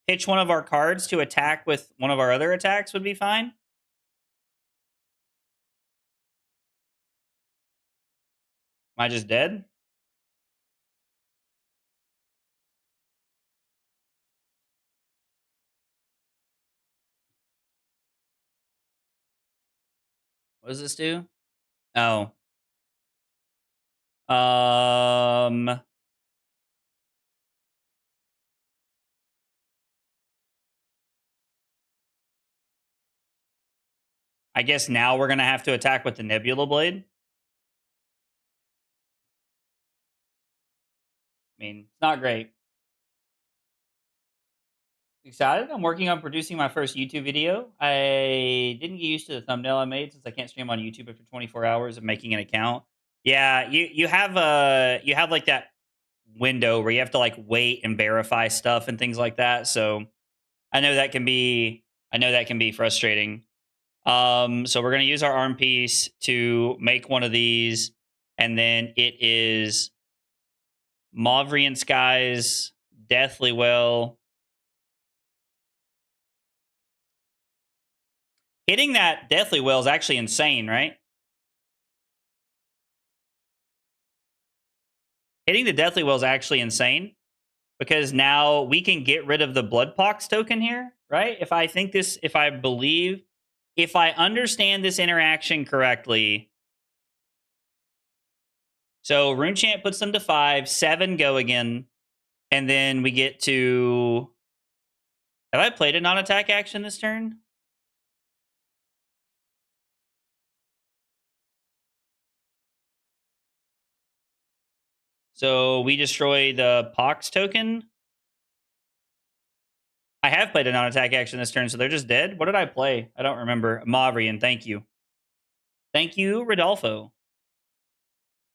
pitch one of our cards to attack with one of our other attacks would be fine. Am I just dead? What does this do? Oh. I guess now we're going to have to attack with the Nebula Blade. I mean, it's not great. Excited. I'm working on producing my first YouTube video. I didn't get used to the thumbnail I made since I can't stream on YouTube after 24 hours of making an account. Yeah, you have like that window where you have to like wait and verify stuff and things like that. So I know that can be frustrating. So we're gonna use our arm piece to make one of these, and then it is Mauvrian Skies, Deathly Well. Hitting that Deathly Well is actually insane, right? Hitting the Deathly Well is actually insane because now we can get rid of the Bloodpox token here, right? If I understand this interaction correctly. So Runechant puts them to 5, 7 go again, and then we get to... Have I played a non-attack action this turn? So we destroy the Pox token. I have played a non-attack action this turn, so they're just dead. What did I play? I don't remember. Mauvrian, thank you. Thank you, Rodolfo.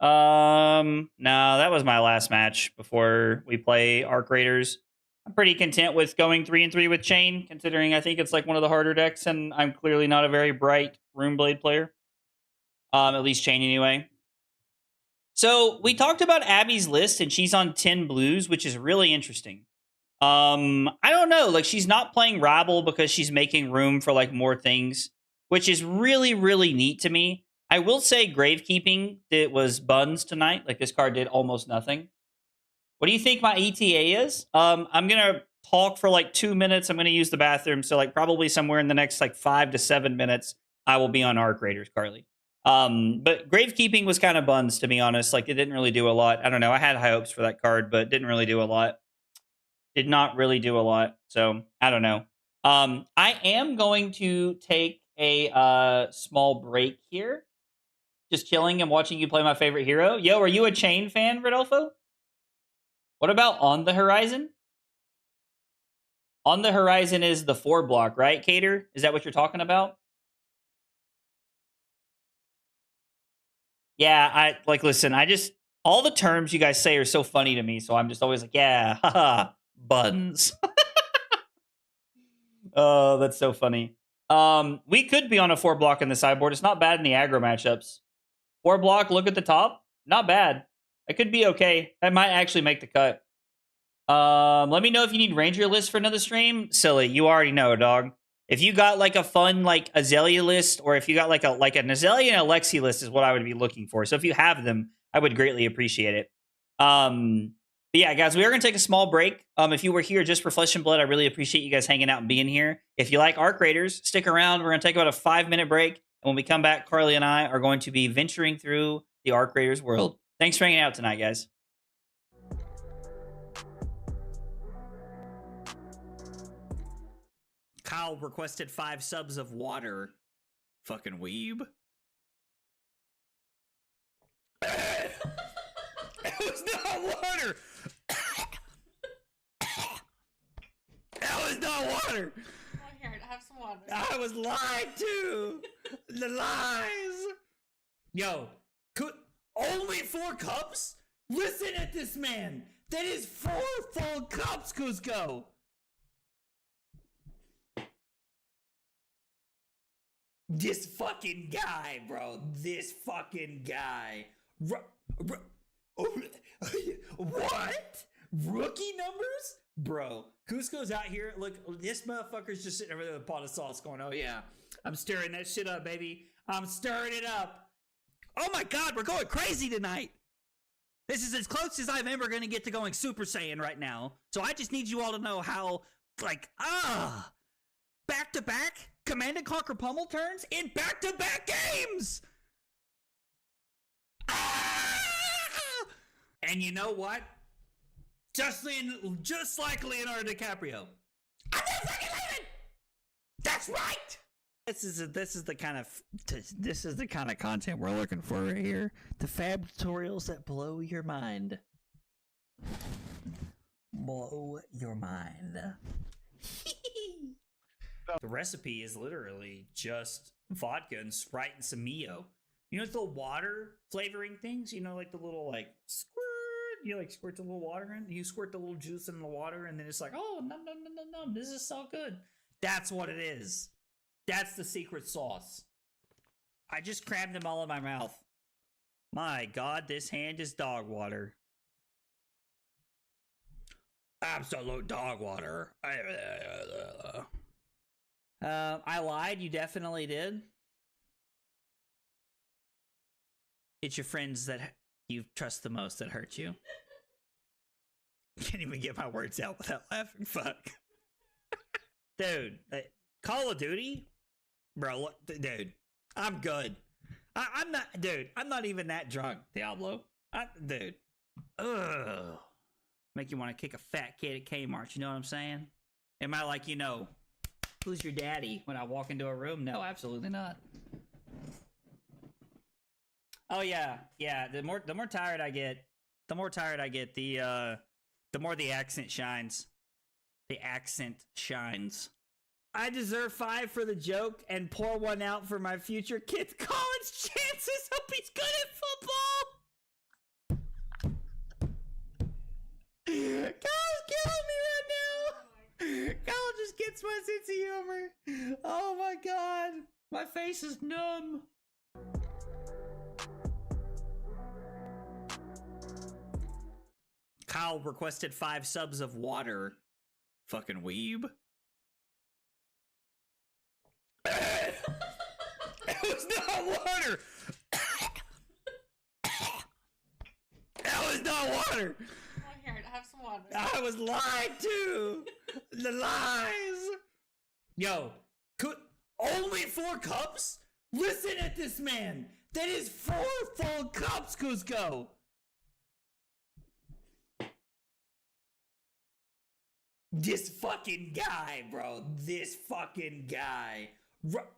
No, that was my last match before we play Arc Raiders. I'm pretty content with going 3-3 with Chane, considering I think it's like one of the harder decks, and I'm clearly not a very bright Runeblade player. At least Chane anyway. So we talked about Abby's list, and she's on 10 blues, which is really interesting. I don't know. Like, she's not playing Rabble because she's making room for like more things, which is really, really neat to me. I will say Gravekeeping, it was buns tonight. Like, this card did almost nothing. What do you think my ETA is? I'm gonna talk for like 2 minutes. I'm gonna use the bathroom, so like probably somewhere in the next like 5 to 7 minutes, I will be on Arc Raiders, Carly. But Gravekeeping was kind of buns, to be honest. Like, it didn't really do a lot. I don't know. I had high hopes for that card, but didn't really do a lot. Did not really do a lot. So I don't know. I am going to take a small break here. Just chilling and watching you play my favorite hero. Yo, are you a Chane fan, Rodolfo? What about On the Horizon? On the Horizon is the 4 block, right, Cater? Is that what you're talking about? Yeah, listen, all the terms you guys say are so funny to me, so I'm just always like, yeah, haha, buns. Oh, that's so funny. We could be on a 4 block in the sideboard. It's not bad in the aggro matchups. 4 block, look at the top. Not bad. It could be okay. That might actually make the cut. Let me know if you need Ranger list for another stream. Silly, you already know, dog. If you got like a fun like Azalea list, or if you got like an Azalea and Alexi list, is what I would be looking for. So if you have them, I would greatly appreciate it. But yeah, guys, we are going to take a small break. If you were here just for Flesh and Blood, I really appreciate you guys hanging out and being here. If you like Arc Raiders, stick around. We're going to take about a 5-minute break. And when we come back, Carly and I are going to be venturing through the Arc Raiders world. Thanks for hanging out tonight, guys. Kyle requested 5 subs of water. Fucking weeb. It was not water. That was not water. Oh, here, have some water. I was lied to. The lies. Yo, only 4 cups? Listen at this man. That is 4 full cups, Cusco. This fucking guy, bro. This fucking guy. What? Rookie numbers? Bro, Cusco's out here. Look, this motherfucker's just sitting over there with a pot of sauce going, oh yeah, I'm stirring that shit up, baby. I'm stirring it up. Oh my God, we're going crazy tonight. This is as close as I'm ever going to get to going Super Saiyan right now. So I just need you all to know how, back-to-back Command & Conquer Pummel turns in back-to-back games. And you know what? Just like Leonardo DiCaprio. I'm not fucking leaving. That's right. This is the kind of content we're looking for right here. The fab tutorials that blow your mind. Blow your mind. The recipe is literally just vodka and Sprite and some Mio. You know, the water flavoring things. You know, like the little squirt. You squirt the little water in. You squirt the little juice in the water, and then it's like, oh, num num num num num. This is so good. That's what it is. That's the secret sauce. I just crammed them all in my mouth. My God, this hand is dog water. Absolute dog water. I lied. You definitely did. It's your friends that you trust the most that hurt you. Can't even get my words out without laughing. Fuck. Dude, Call of Duty? Bro, dude, I'm good. I'm not even that drunk, Diablo. Dude. Ugh. Make you want to kick a fat kid at Kmart, you know what I'm saying? Am I like, who's your daddy when I walk into a room? No, absolutely not. Oh yeah. The more tired I get, the more the accent shines. The accent shines. I deserve 5 for the joke and pour 1 out for my future kid's college chances. Hope he's good at football. Kyle's killing me right now. Kyle just gets my sense of humor. Oh my God. My face is numb. Kyle requested 5 subs of water. Fucking weeb. It was not water. That was not water. Oh, here, have some water. I was lied to. The lies. Yo, only 4 cups? Listen at this man. That is 4 full cups, Cusco. This fucking guy, bro. This fucking guy. What?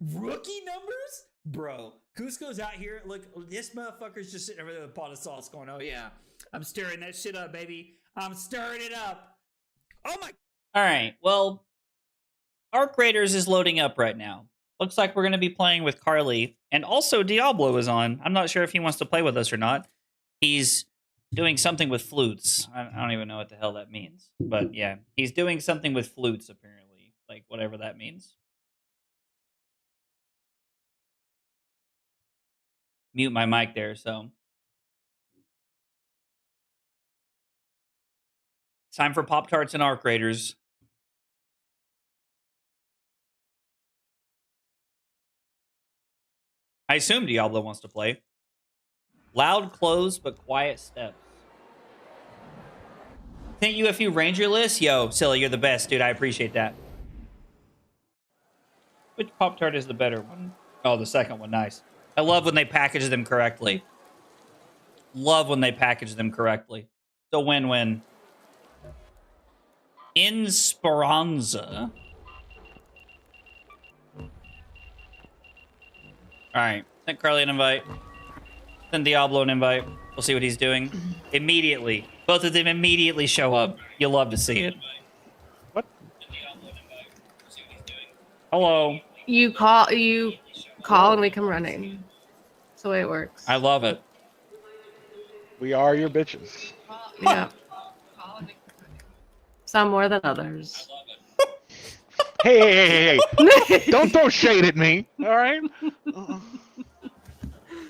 Rookie numbers? Bro, Cusco's out here. Look, this motherfucker's just sitting over there with a pot of sauce going, oh yeah, I'm stirring that shit up, baby. I'm stirring it up. Oh my. All right. Well, Arc Raiders is loading up right now. Looks like we're going to be playing with Carly. And also Diablo is on. I'm not sure if he wants to play with us or not. He's doing something with flutes. I don't even know what the hell that means. But yeah, he's doing something with flutes, apparently. Like, whatever that means. Mute my mic there, so. Time for Pop-Tarts and Arc Raiders. I assume Diablo wants to play. Loud close, but quiet steps. Thank you a few Ranger lists. Yo, Silly, you're the best, dude. I appreciate that. Which Pop-Tart is the better one? Oh, the second one. Nice. I love when they package them correctly. Love when they package them correctly. It's a win-win. Insperanza. All right. Send Carly an invite. Send Diablo an invite. We'll see what he's doing. Immediately. Both of them immediately show up. You'll love to see it. What? Hello. You call and we come running. That's the way it works. I love it. We are your bitches. Yeah. Some more than others. Hey. Don't throw shade at me. All right?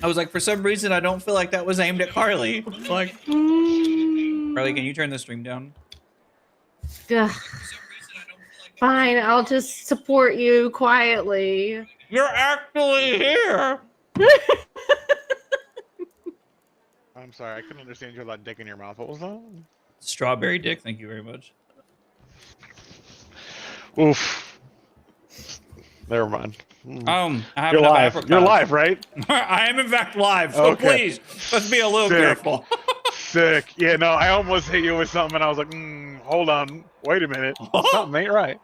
I was like, for some reason, I don't feel like that was aimed at Carly. Like, Carly, can you turn the stream down? Ugh. Fine, I'll just support you quietly. You're actually here. I'm sorry, I couldn't understand you let dick in your mouth. What was that? Strawberry dick. Thank you very much. Oof. Never mind. I have You're enough live. apricots. You're live, right? I am in fact live. So Okay. please, let's be a little Sick. careful. Sick. Yeah, no, I almost hit you with something, and I was like, hold on. Wait a minute. Something ain't right.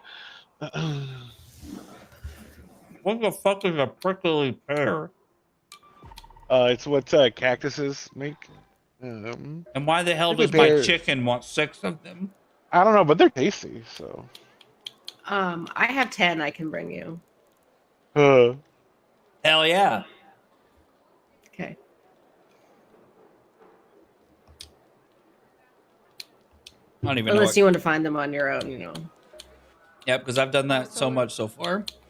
What the fuck is a prickly pear? It's what cactuses make. And why the hell Prickly does my pear- chicken want 6 of them? I don't know, but they're tasty, so. I have 10 I can bring you. Hell yeah. Okay. I don't even know. Unless you want to find them on your own, Yep, because I've done that so much so far.